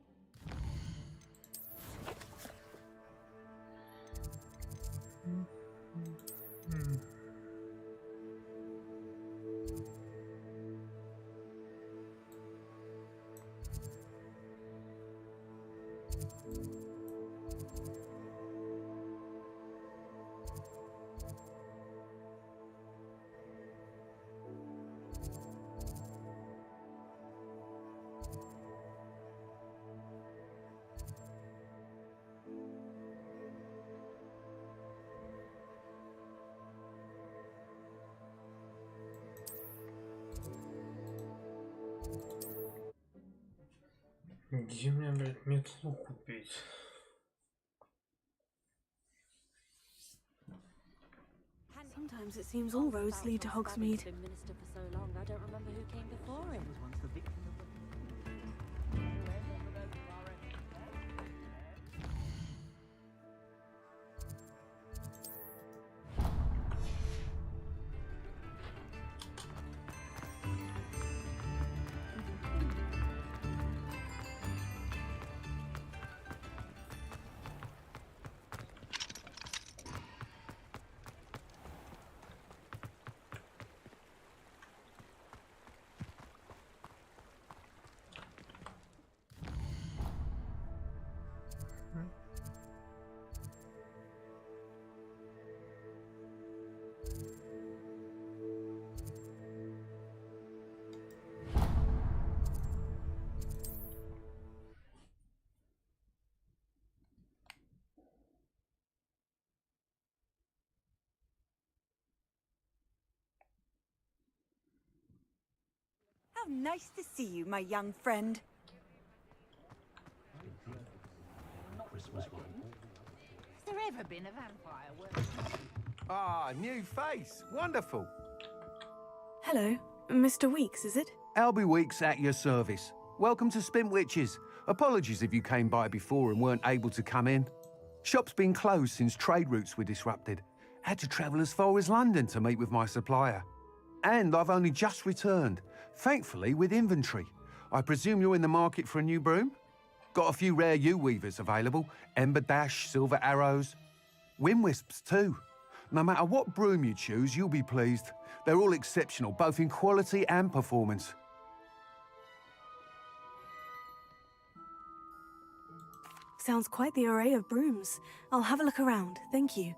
Где мне, блядь, метлу купить? Sometimes it seems all roads lead to Hogsmeade. Been minister for so long, I don't remember who came before him. How nice to see you, my young friend. Has there ever been a vampire worth... Ah, new face. Wonderful. Hello, Mr. Weeks, is it? Albie Weeks at your service. Welcome to Spintwitches. Apologies if you came by before and weren't able to come in. Shop's been closed since trade routes were disrupted. Had to travel as far as London to meet with my supplier. And I've only just returned, thankfully with inventory. I presume you're in the market for a new broom? Got a few rare yew-weavers available. Ember Dash, Silver Arrows. Wind-wisps too. No matter what broom you choose, you'll be pleased. They're all exceptional, both in quality and performance. Sounds quite the array of brooms. I'll have a look around, thank you.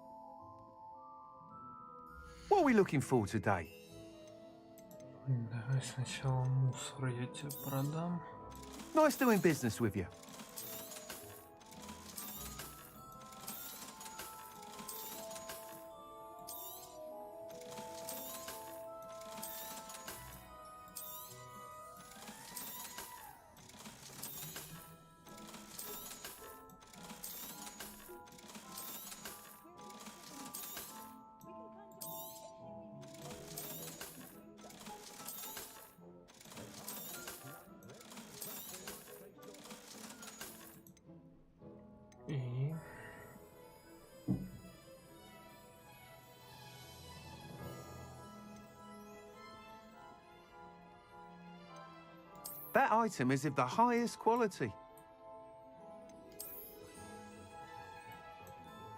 What are we looking for today? Давай сначала мусор я тебе продам. Nice doing business with you. И... That item is of the highest quality.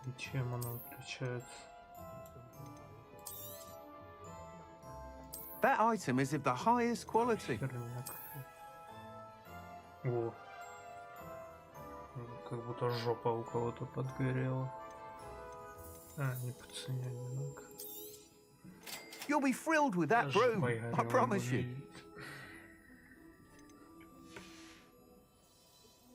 И чем она отличается? That item is of the highest quality. О. Как будто жопа у кого-то подгорела. А, не по цене немного. You'll be thrilled with that broom, I promise you.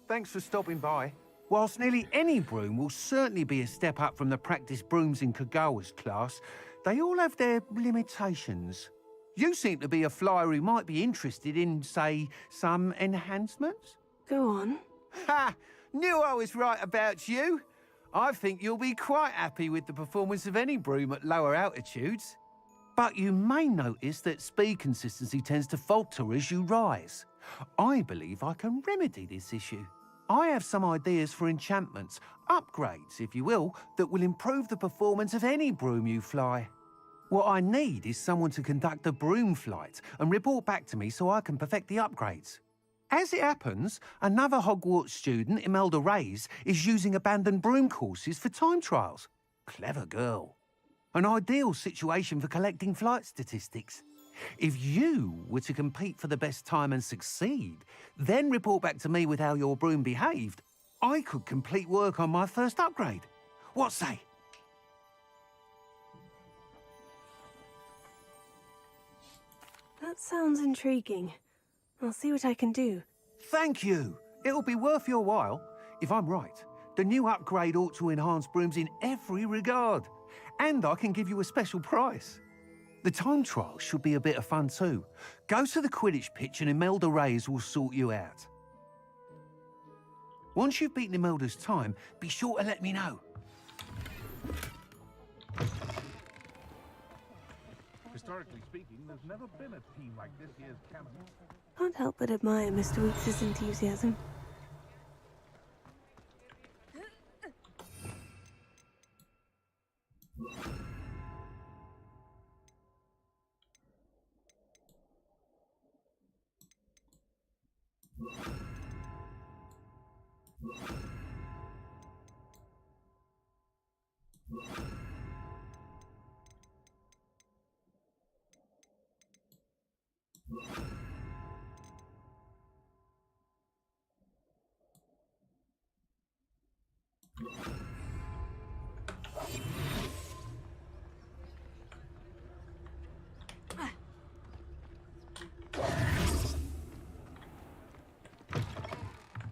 Thanks for stopping by. Whilst nearly any broom will certainly be a step up from the practice brooms in Kagawa's class, they all have their limitations. You seem to be a flyer who might be interested in, say, some enhancements? Go on. Ha! Knew I was right about you. I think you'll be quite happy with the performance of any broom at lower altitudes. But you may notice that speed consistency tends to falter as you rise. I believe I can remedy this issue. I have some ideas for enchantments, upgrades, if you will, that will improve the performance of any broom you fly. What I need is someone to conduct a broom flight and report back to me so I can perfect the upgrades. As it happens, another Hogwarts student, Imelda Reyes, is using abandoned broom courses for time trials. Clever girl. An ideal situation for collecting flight statistics. If you were to compete for the best time and succeed, then report back to me with how your broom behaved, I could complete work on my first upgrade. What say? That sounds intriguing. I'll see what I can do. Thank you. It'll be worth your while. If I'm right, the new upgrade ought to enhance brooms in every regard. And I can give you a special price. The time trial should be a bit of fun too. Go to the Quidditch pitch and Imelda Reyes will sort you out. Once you've beaten Imelda's time, be sure to let me know. Historically speaking, there's never been a team like this year's canon. Can't help but admire Mr. Weeks' enthusiasm.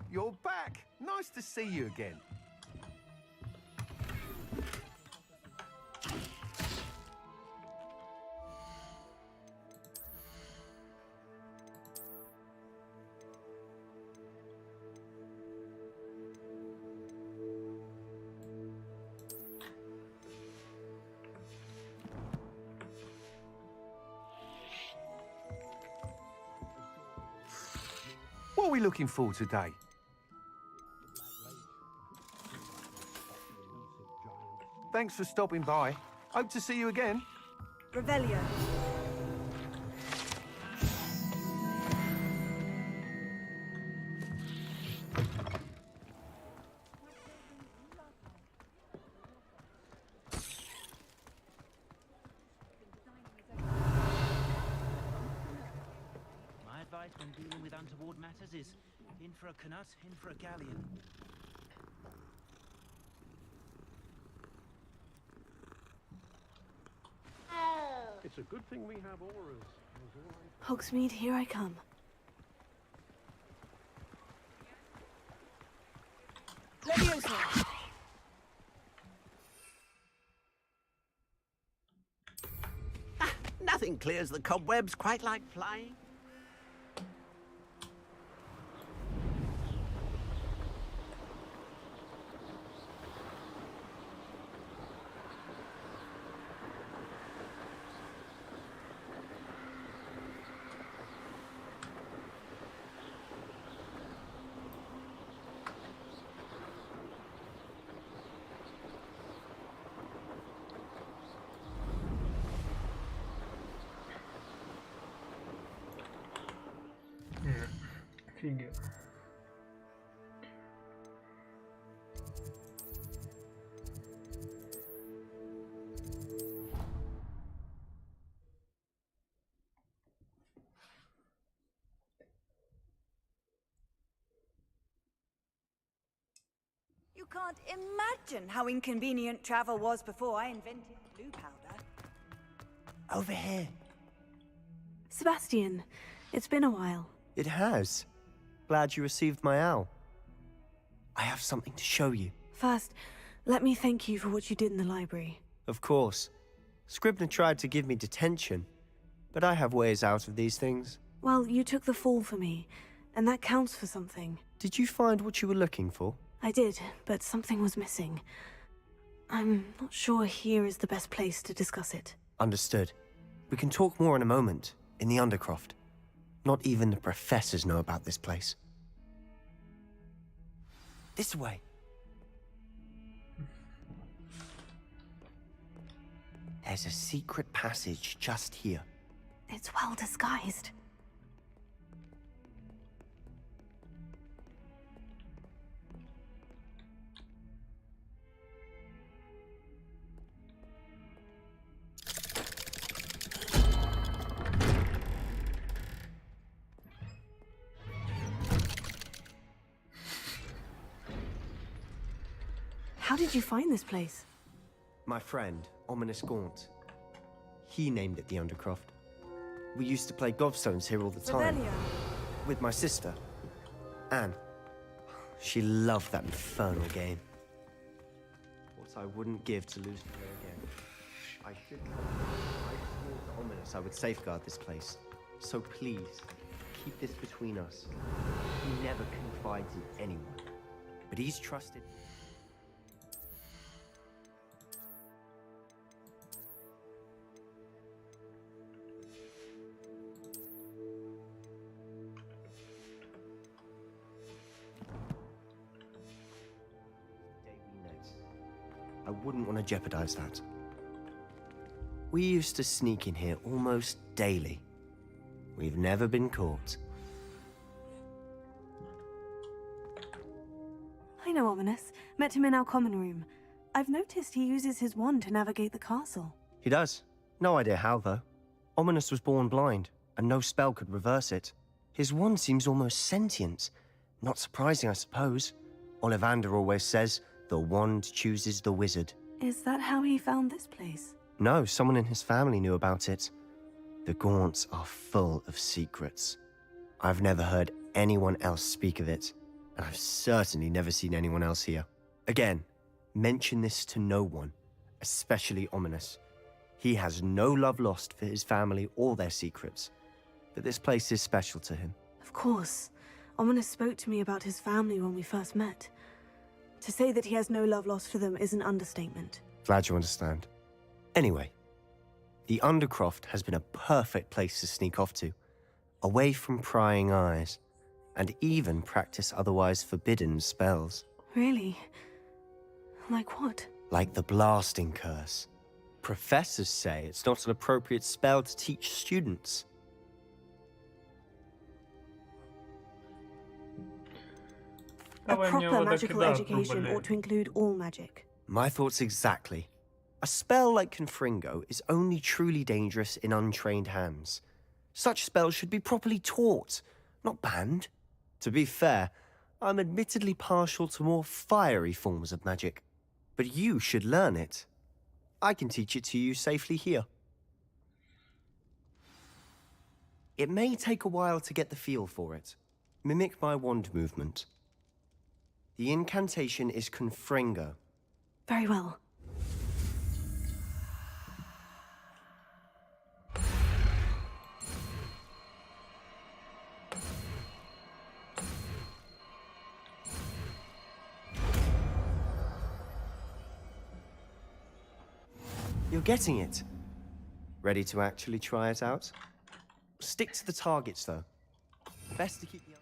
You're back. Nice to see you again. What are we looking for today? Thanks for stopping by. Hope to see you again. Revelio. My advice when dealing with untoward matters is in for a canut, in for a galleon. It's a good thing we have auras. Hogsmeade, here I come. Leviosa. Nothing clears the cobwebs quite like flying. Офигеть. You can't imagine how inconvenient travel was before I invented blue powder. Over here. Sebastian, it's been a while. It has. Glad you received my owl. I have something to show you. First, let me thank you for what you did in the library. Of course. Scribner tried to give me detention, but I have ways out of these things. Well, you took the fall for me, and that counts for something. Did you find what you were looking for? I did, but something was missing. I'm not sure here is the best place to discuss it. Understood. We can talk more in a moment, in the Undercroft. Not even the professors know about this place. This way. There's a secret passage just here. It's well disguised. How did you find this place? My friend, Ominous Gaunt. He named it the Undercroft. We used to play gobstones here all the time. Revelio. With my sister, Anne. She loved that infernal game. What I wouldn't give to lose to her again. I should I swore to Ominous I would safeguard this place. So please, keep this between us. He never confides in anyone. but he's trusted. I wouldn't want to jeopardize that. We used to sneak in here almost daily. We've never been caught. I know Ominous. Met him in our common room. I've noticed he uses his wand to navigate the castle. He does. No idea how, though. Ominous was born blind, and no spell could reverse it. His wand seems almost sentient. Not surprising, I suppose. Ollivander always says, the wand chooses the wizard. Is that how he found this place? No, someone in his family knew about it. The Gaunts are full of secrets. I've never heard anyone else speak of it, and I've certainly never seen anyone else here. Again, mention this to no one, especially Ominous. He has no love lost for his family or their secrets, but this place is special to him. Of course. Ominous spoke to me about his family when we first met. To say that he has no love lost for them is an understatement. Glad you understand. Anyway, the Undercroft has been a perfect place to sneak off to, away from prying eyes, and even practice otherwise forbidden spells. Really? Like what? Like the blasting curse. Professors say it's not an appropriate spell to teach students. A proper magical education ought to include all magic. My thoughts exactly. A spell like Confringo is only truly dangerous in untrained hands. Such spells should be properly taught, not banned. To be fair, I'm admittedly partial to more fiery forms of magic. But you should learn it. I can teach it to you safely here. It may take a while to get the feel for it. Mimic my wand movement. The incantation is Confringo. Very well. You're getting it. Ready to actually try it out? Stick to the targets, though. Best to keep the...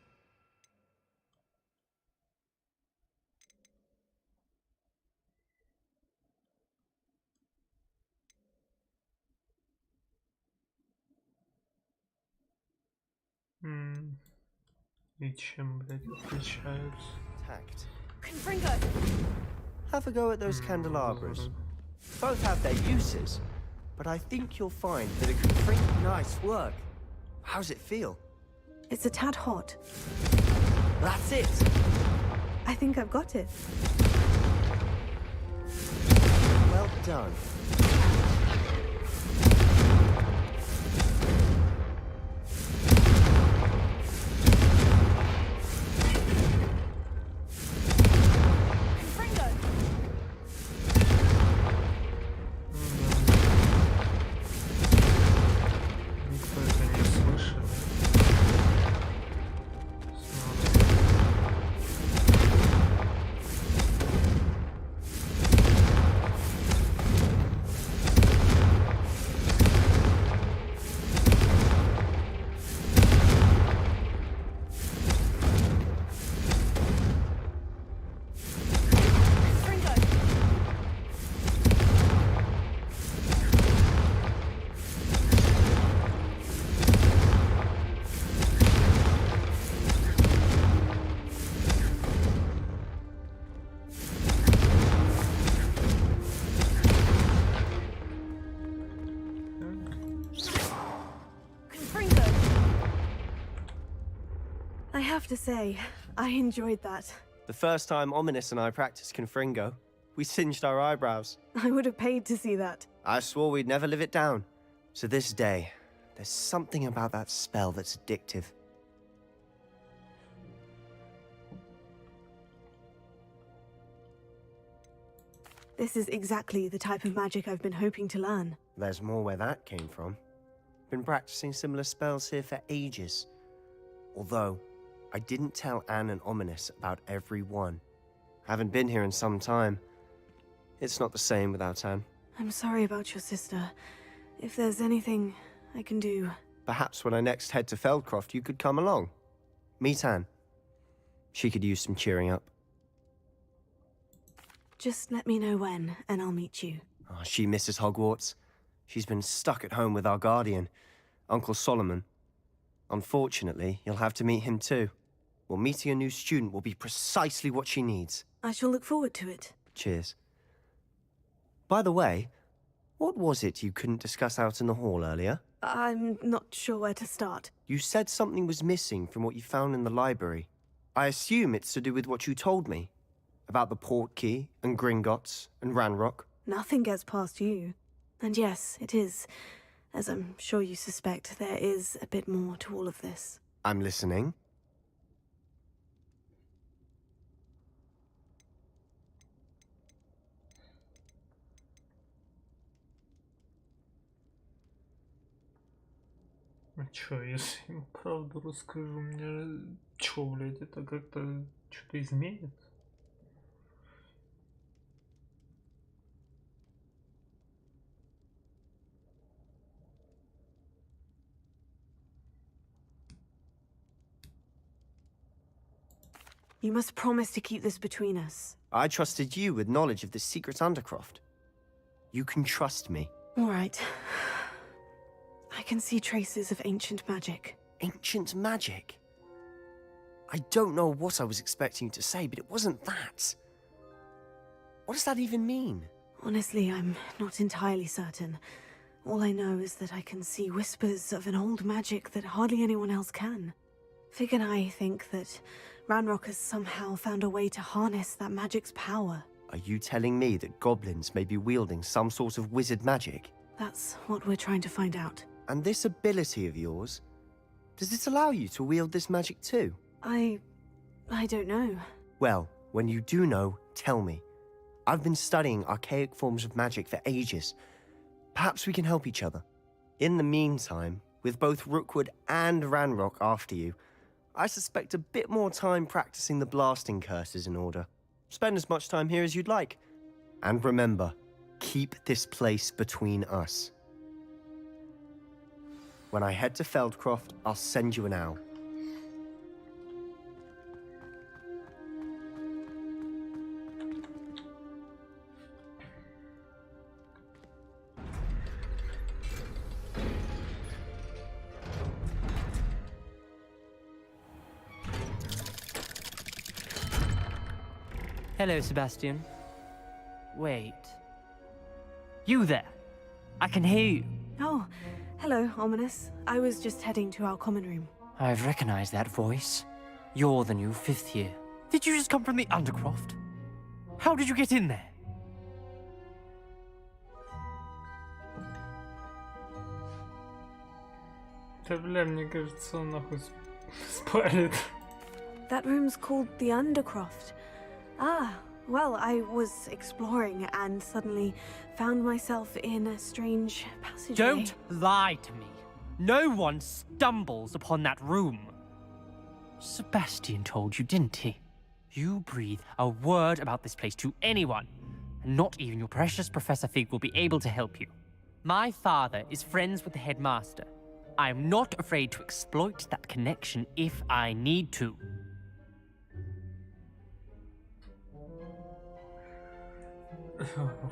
И чем, блядь, отличаются? Tact. Confringo! Have a go at those candelabras. Both have their uses, but I think you'll find that it can bring nice work. How's it feel? It's a tad hot. That's it! I think I've got it. Well done. I have to say, I enjoyed that. The first time Ominous and I practiced Confringo, we singed our eyebrows. I would have paid to see that. I swore we'd never live it down. To this day, there's something about that spell that's addictive. This is exactly the type of magic I've been hoping to learn. There's more where that came from. Been practicing similar spells here for ages. Although, I didn't tell Anne and Ominous about every one. Haven't been here in some time. It's not the same without Anne. I'm sorry about your sister. If there's anything I can do... Perhaps when I next head to Feldcroft, you could come along. Meet Anne. She could use some cheering up. Just let me know when, and I'll meet you. Oh, she misses Hogwarts. She's been stuck at home with our guardian, Uncle Solomon. Unfortunately, you'll have to meet him too. Well, meeting a new student will be precisely what she needs. I shall look forward to it. Cheers. By the way, what was it you couldn't discuss out in the hall earlier? I'm not sure where to start. You said something was missing from what you found in the library. I assume it's to do with what you told me. About the Portkey, and Gringotts, and Ranrock. Nothing gets past you. And yes, it is. As I'm sure you suspect, there is a bit more to all of this. I'm listening. А чё, если ему правду расскажу, мне... Чё, блядь, это как-то... Что-то изменит? You must promise to keep this between us. I trusted you with knowledge of the secret Undercroft. You can trust me. All right. I can see traces of ancient magic. Ancient magic? I don't know what I was expecting you to say, but it wasn't that. What does that even mean? Honestly, I'm not entirely certain. All I know is that I can see whispers of an old magic that hardly anyone else can. Fig and I think that Ranrock has somehow found a way to harness that magic's power. Are you telling me that goblins may be wielding some sort of wizard magic? That's what we're trying to find out. And this ability of yours, does it allow you to wield this magic too? I don't know. Well, when you do know, tell me. I've been studying archaic forms of magic for ages. Perhaps we can help each other. In the meantime, with both Rookwood and Ranrock after you, I suspect a bit more time practicing the blasting curse is in order. Spend as much time here as you'd like. And remember, keep this place between us. When I head to Feldcroft, I'll send you an owl. Hello, Sebastian. Wait. You there? I can hear you. Oh, hello, Ominous. I was just heading to our common room. I've recognized that voice. You're the new 5th year. Did you just come from the Undercroft? How did you get in there? Да бля, мне кажется, он нахуй спалит. That room's called the Undercroft. Ah, well, I was exploring and suddenly found myself in a strange passageway. Don't lie to me. No one stumbles upon that room. Sebastian told you, didn't he? You breathe a word about this place to anyone, and not even your precious Professor Fig will be able to help you. My father is friends with the headmaster. I am not afraid to exploit that connection if I need to.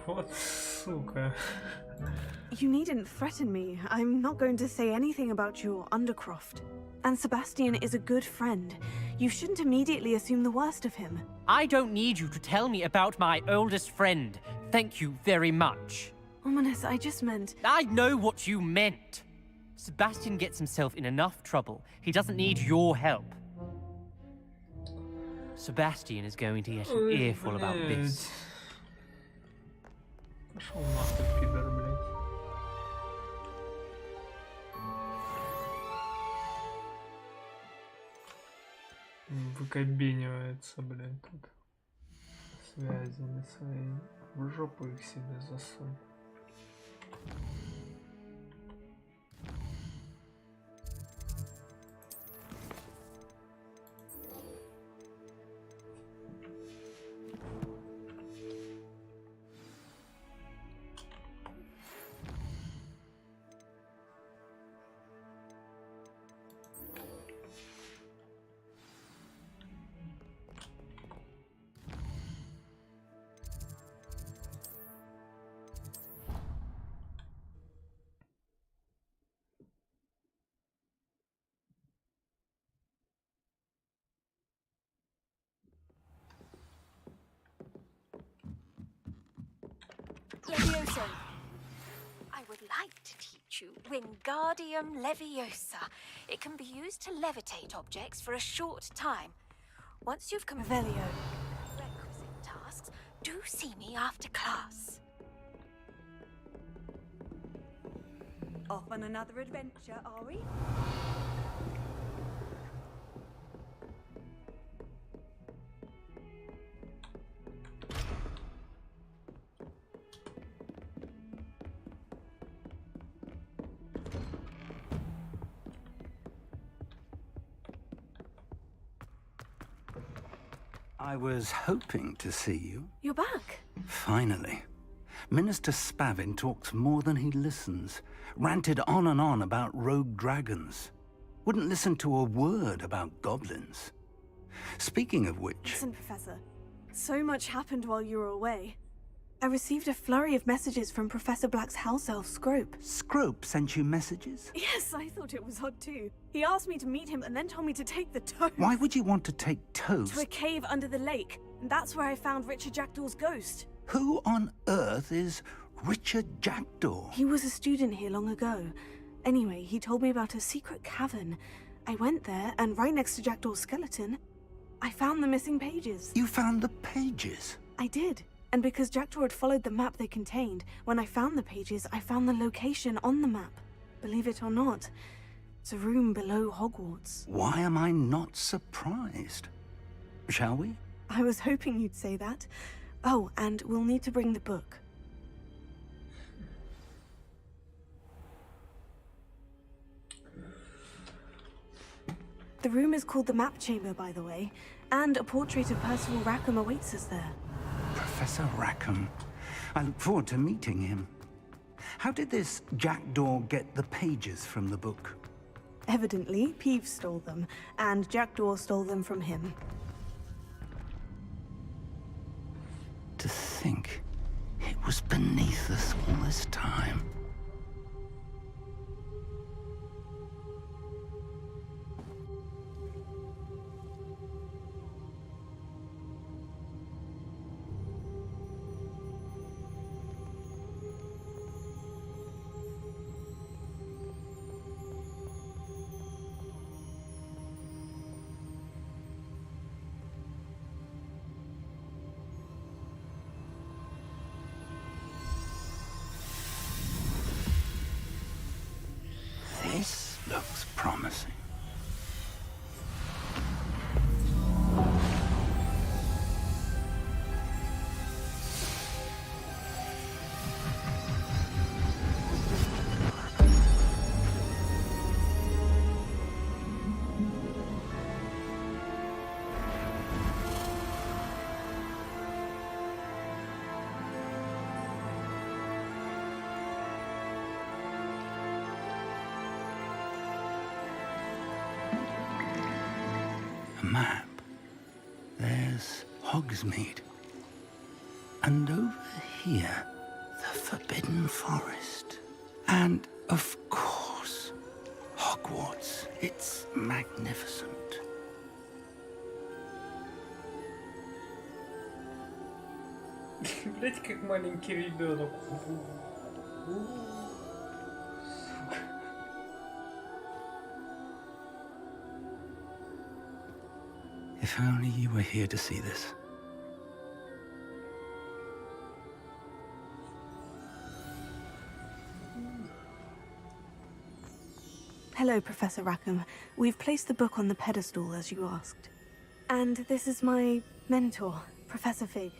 Вот сука. You needn't threaten me. I'm not going to say anything about your Undercroft. And Sebastian is a good friend. You shouldn't immediately assume the worst of him. I don't need you to tell me about my oldest friend. Thank you very much. Ominous, I just meant... I know what you meant. Sebastian gets himself in enough trouble. He doesn't need your help. Sebastian is going to get an earful about this. Пошел нахуй, пидор, блядь. Выкобенивается, блядь, тут. Связями своими. В жопу их себе засунь. Levioso. I would like to teach you Wingardium Leviosa. It can be used to levitate objects for a short time. Once you've completed requisite tasks, do see me after class. Off on another adventure, are we? I was hoping to see you. You're back. Finally. Minister Spavin talks more than he listens. Ranted on and on about rogue dragons. Wouldn't listen to a word about goblins. Speaking of which... Listen, Professor. So much happened while you were away. I received a flurry of messages from Professor Black's house elf, Scrope. Scrope sent you messages? Yes, I thought it was odd too. He asked me to meet him and then told me to take the toad. Why would you want to take toads? To a cave under the lake. And that's where I found Richard Jackdaw's ghost. Who on earth is Richard Jackdaw? He was a student here long ago. Anyway, he told me about a secret cavern. I went there, and right next to Jackdaw's skeleton, I found the missing pages. You found the pages? I did. And because Jackdaw had followed the map they contained, when I found the pages, I found the location on the map. Believe it or not, it's a room below Hogwarts. Why am I not surprised? Shall we? I was hoping you'd say that. Oh, and we'll need to bring the book. The room is called the Map Chamber, by the way, and a portrait of Percival Rackham awaits us there. Professor Rackham. I look forward to meeting him. How did this Jackdaw get the pages from the book? Evidently, Peeves stole them, and Jackdaw stole them from him. To think it was beneath us all this time. This looks promising. Map. There's Hogsmeade. And over here, the Forbidden Forest. And, of course, Hogwarts. It's magnificent. Блять, как маленький ребенок. If only you were here to see this. Hello, Professor Rackham. We've placed the book on the pedestal, as you asked. And this is my mentor, Professor Fig.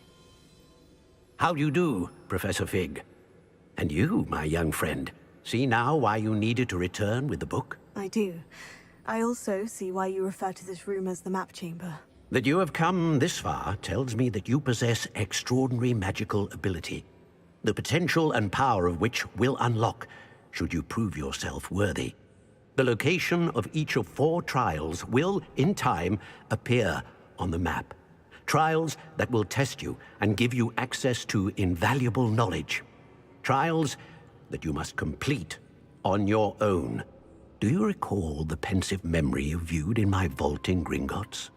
How do you do, Professor Fig? And you, my young friend, see now why you needed to return with the book? I do. I also see why you refer to this room as the Map Chamber. That you have come this far tells me that you possess extraordinary magical ability, the potential and power of which will unlock should you prove yourself worthy. The location of each of 4 trials will, in time, appear on the map. Trials that will test you and give you access to invaluable knowledge. Trials that you must complete on your own. Do you recall the pensive memory you viewed in my vault in Gringotts?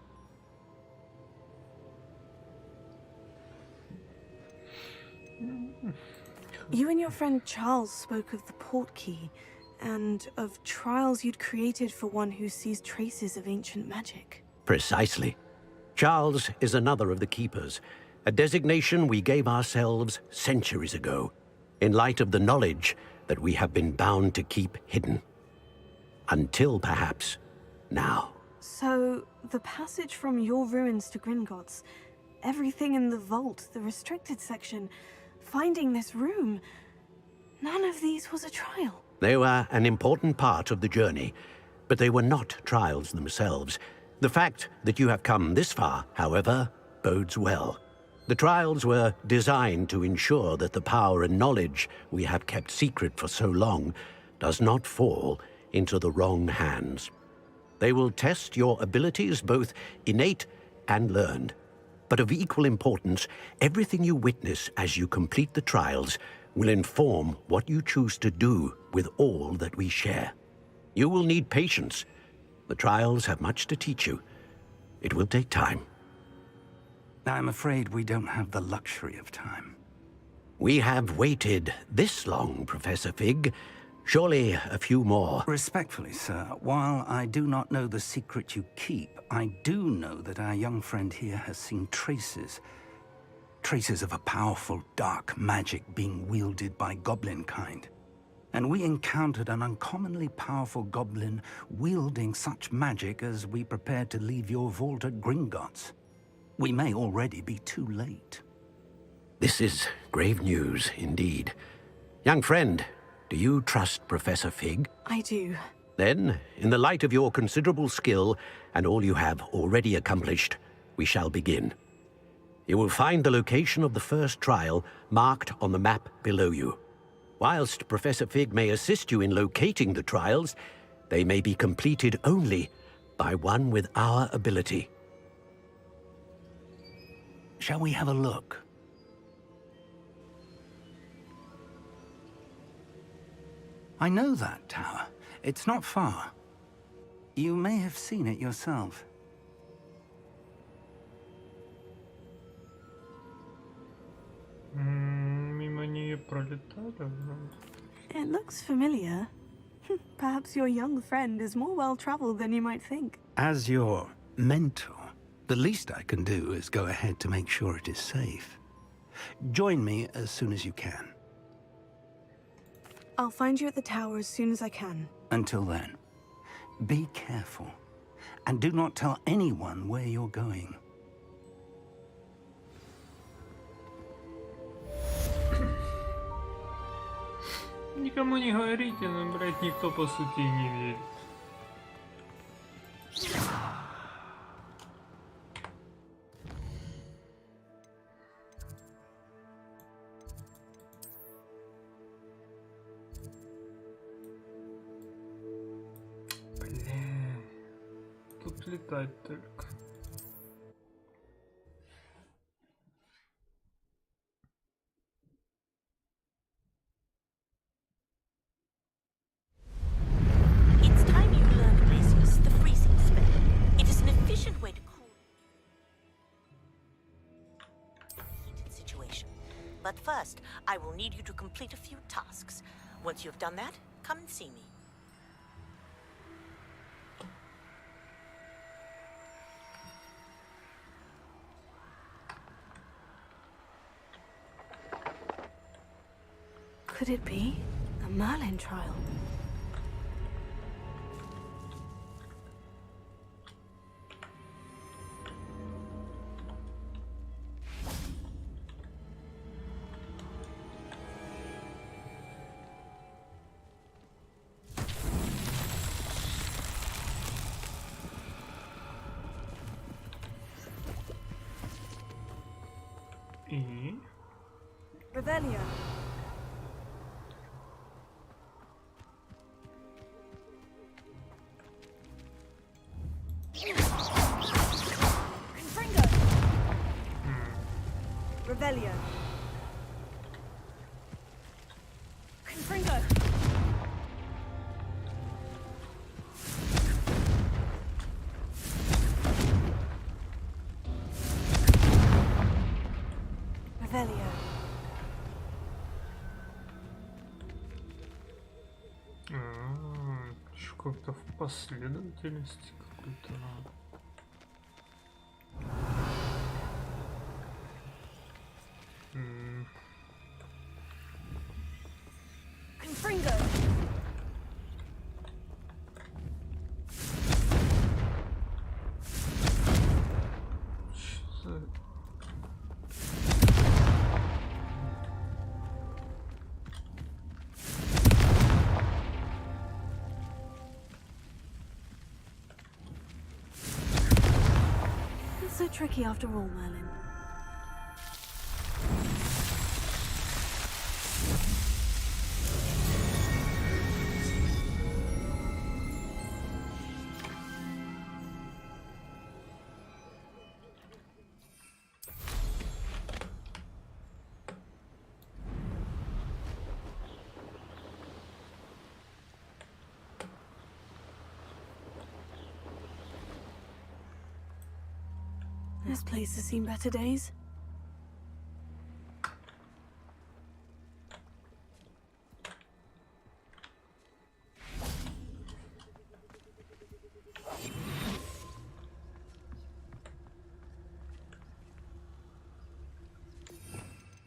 You and your friend Charles spoke of the port key, and of trials you'd created for one who sees traces of ancient magic. Precisely. Charles is another of the Keepers, a designation we gave ourselves centuries ago, in light of the knowledge that we have been bound to keep hidden. Until, perhaps, now. So, the passage from your ruins to Gringotts, everything in the vault, the restricted section, finding this room, none of these was a trial. They were an important part of the journey, but they were not trials themselves. The fact that you have come this far, however, bodes well. The trials were designed to ensure that the power and knowledge we have kept secret for so long does not fall into the wrong hands. They will test your abilities, both innate and learned. But of equal importance, everything you witness as you complete the trials will inform what you choose to do with all that we share. You will need patience. The trials have much to teach you. It will take time. I'm afraid we don't have the luxury of time. We have waited this long, Professor Fig. Surely a few more. Respectfully, sir, while I do not know the secret you keep, I do know that our young friend here has seen traces of a powerful dark magic being wielded by goblin kind. And we encountered an uncommonly powerful goblin wielding such magic as we prepared to leave your vault at Gringotts. We may already be too late. This is grave news indeed. Young friend, do you trust Professor Fig? I do. Then, in the light of your considerable skill and all you have already accomplished, we shall begin. You will find the location of the first trial marked on the map below you. Whilst Professor Fig may assist you in locating the trials, they may be completed only by one with our ability. Shall we have a look? I know that tower. It's not far. You may have seen it yourself. Мимо нее пролетали. It looks familiar. Perhaps your young friend is more well-traveled than you might think. As your mentor, the least I can do is go ahead to make sure it is safe. Join me as soon as you can. I'll find you at the tower as soon as I can. Until then, be careful, and do not tell anyone where you're going. Никому не говорите, но, блядь, никто по сути и не верит. Блин, тут летать только. But first, I will need you to complete a few tasks. Once you've done that, come and see me. Could it be a Merlin trial? Revelio. Confringo. Revelio. Confringo. Revelio. как-то в последовательности какой-то надо. Confringo. It's so tricky after all, Merlin. This place has seen better days.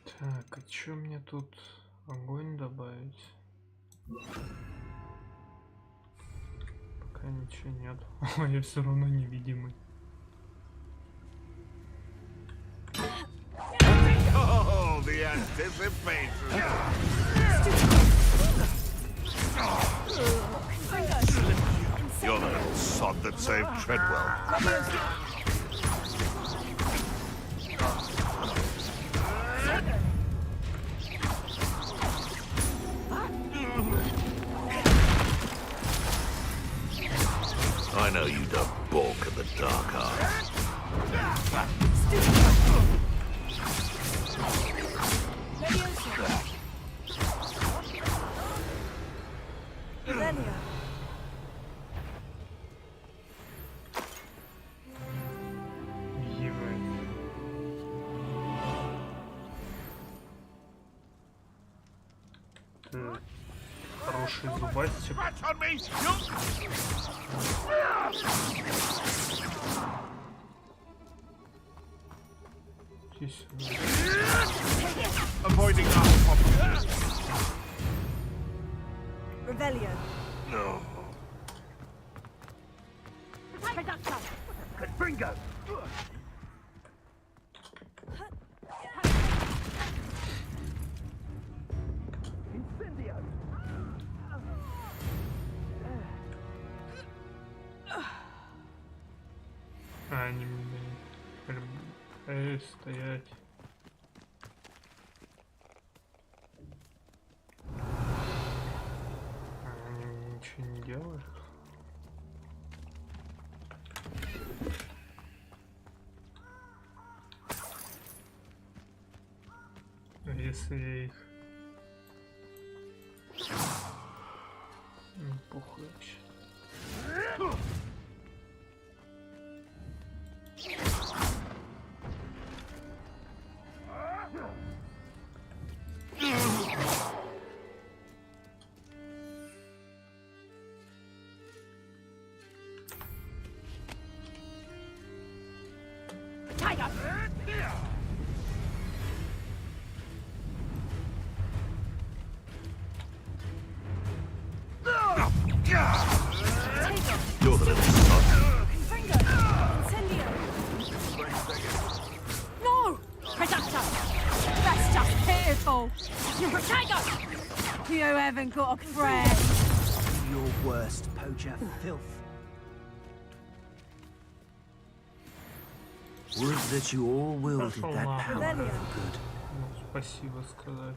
Так, а чё мне тут огонь добавить? Пока ничего нет. Я все равно невидимый. Oh, the anticipation! You're the little sod that saved Treadwell. I know you don't balk at the dark arts. Хороший зубастик. Здесь. Avoiding our Revelio. No. Confringo. Они мне стоять. Они мне ничего не делают. А если я их... Ну, похуй вообще. You're the little sod. No! Predator! That's just pitiful! You haven't got a friend! Your worst, poacher. Filth. Would that you all wielded that power for good. Ну, спасибо сказать.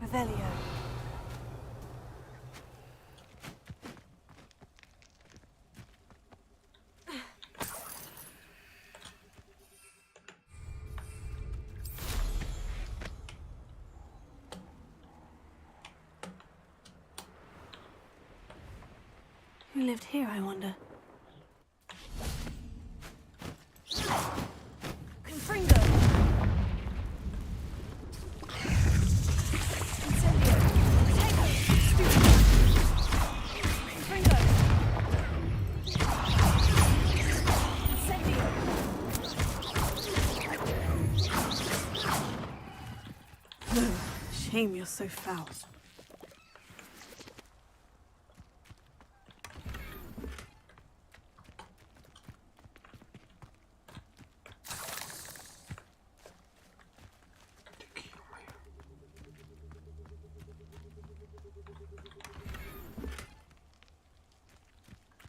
Revelio. Who lived here, I wonder? Confringo! Incendio! Potato! Confringo! Incendio! Shame you're so foul.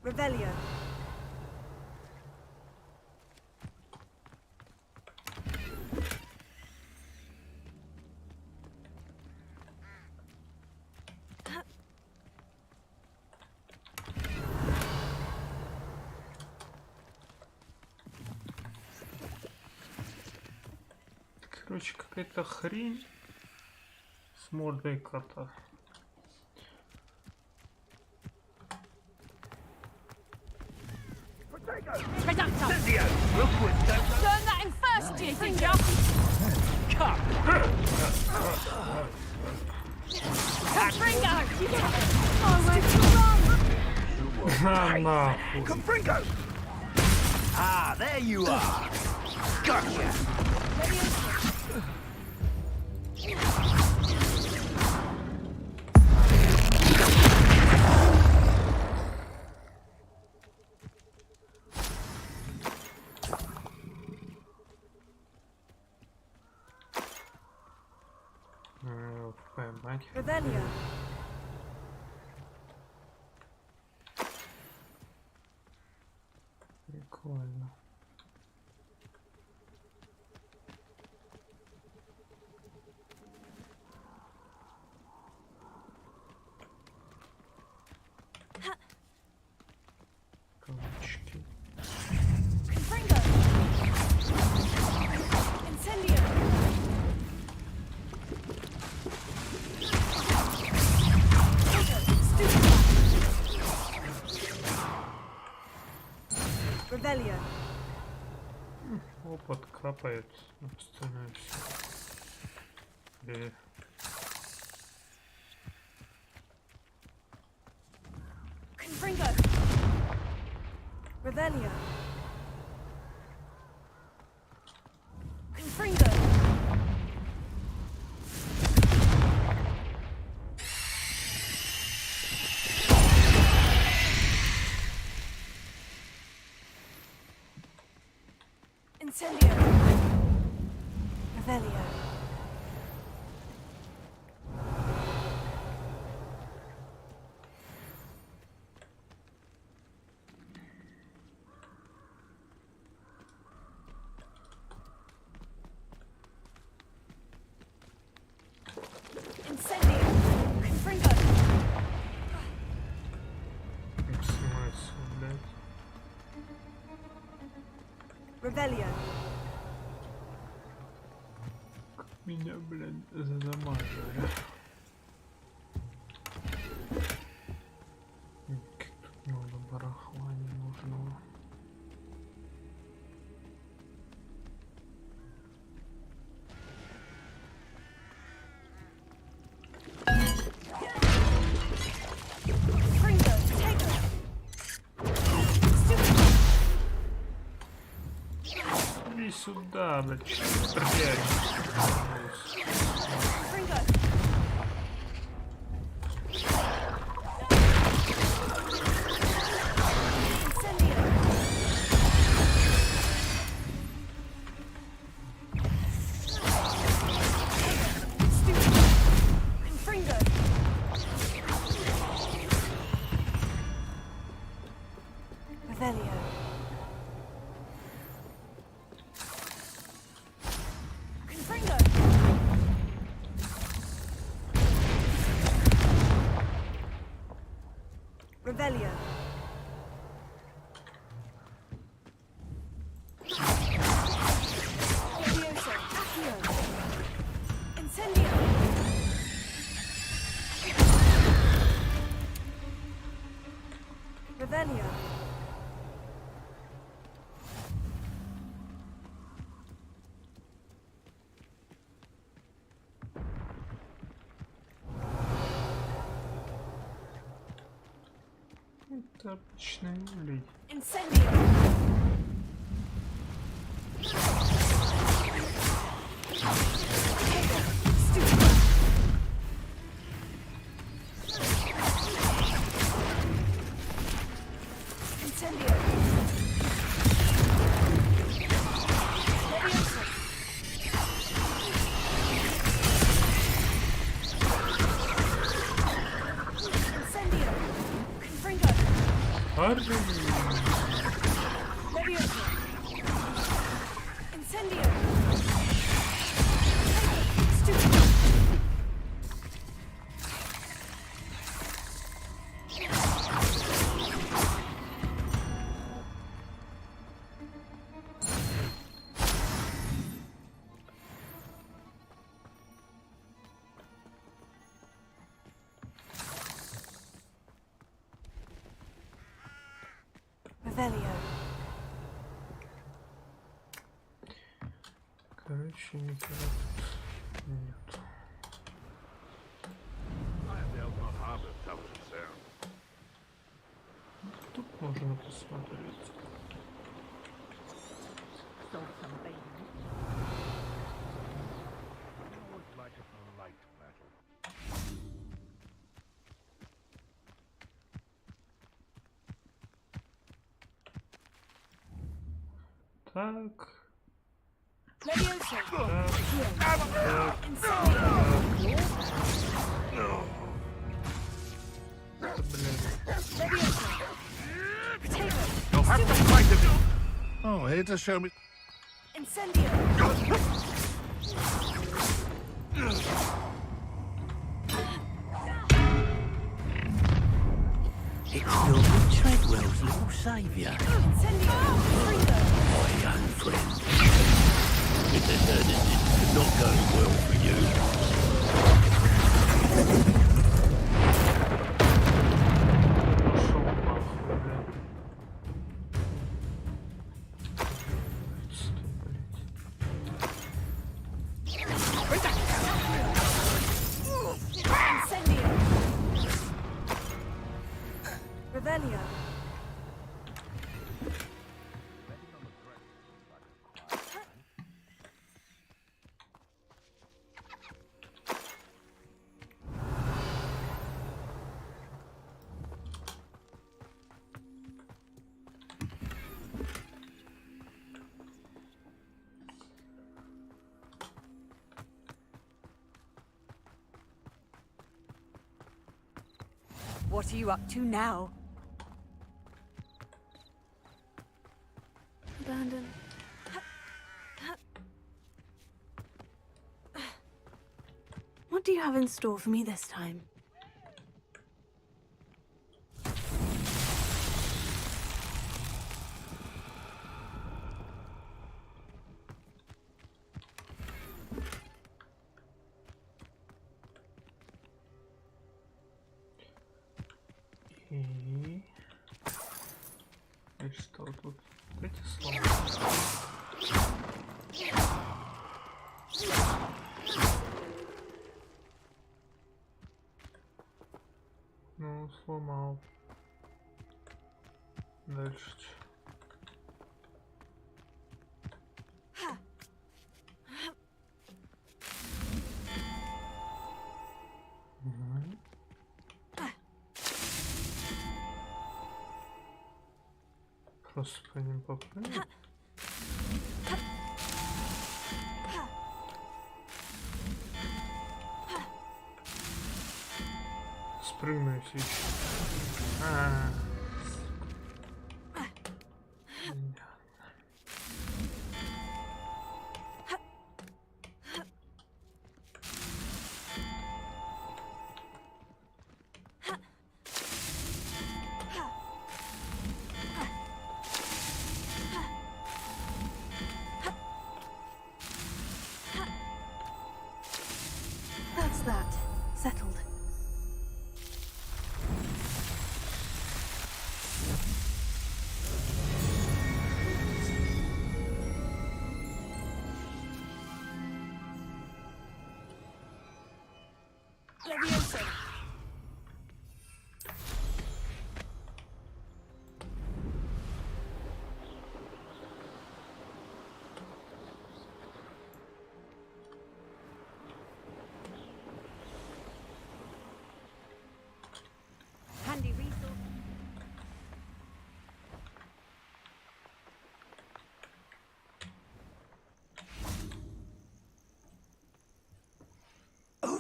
Revelio. Короче, какая-то хрень с мордой кота. Reducto! Learn that in first year, did ya? Confringo! Oh, where'd you run? Confringo! Ah, there you are! Gotcha! Revelio. Прикольно. Кавычки. Confringo! Incendio! Revelio. Опыт капает на остальное все. Confringo! Revelio. Confringo! Incendio. Revelio. Incendio! Confringo! Максимайся, блядь. Revelio. Меня, блядь, замазали. Тут много барахла ненужного. Confringo! Potato! Иди сюда, блядь. Блядь. Confringo! Confringo! Revelio. Confringo! просто обычные люди. Короче, не нет. Тут можно посмотреть. Так. You'll have to fight him. Oh, here to show me. It's Gilbert Treadwell's little saviour. My young friend. This is not going well for you. What are you up to now? Abandon. What do you have in store for me this time? И что тут? Эти слова. Ну, сломал. Дальше что? Просто по ним попасть. Спрыгну сейчас. That's that. Settled.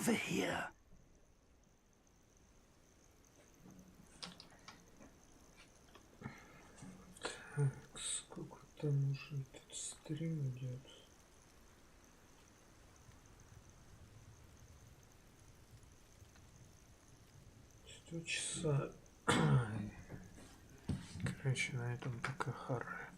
over here. Так, сколько там уже этот стрим идет? Часа. Короче, на этом пока хара.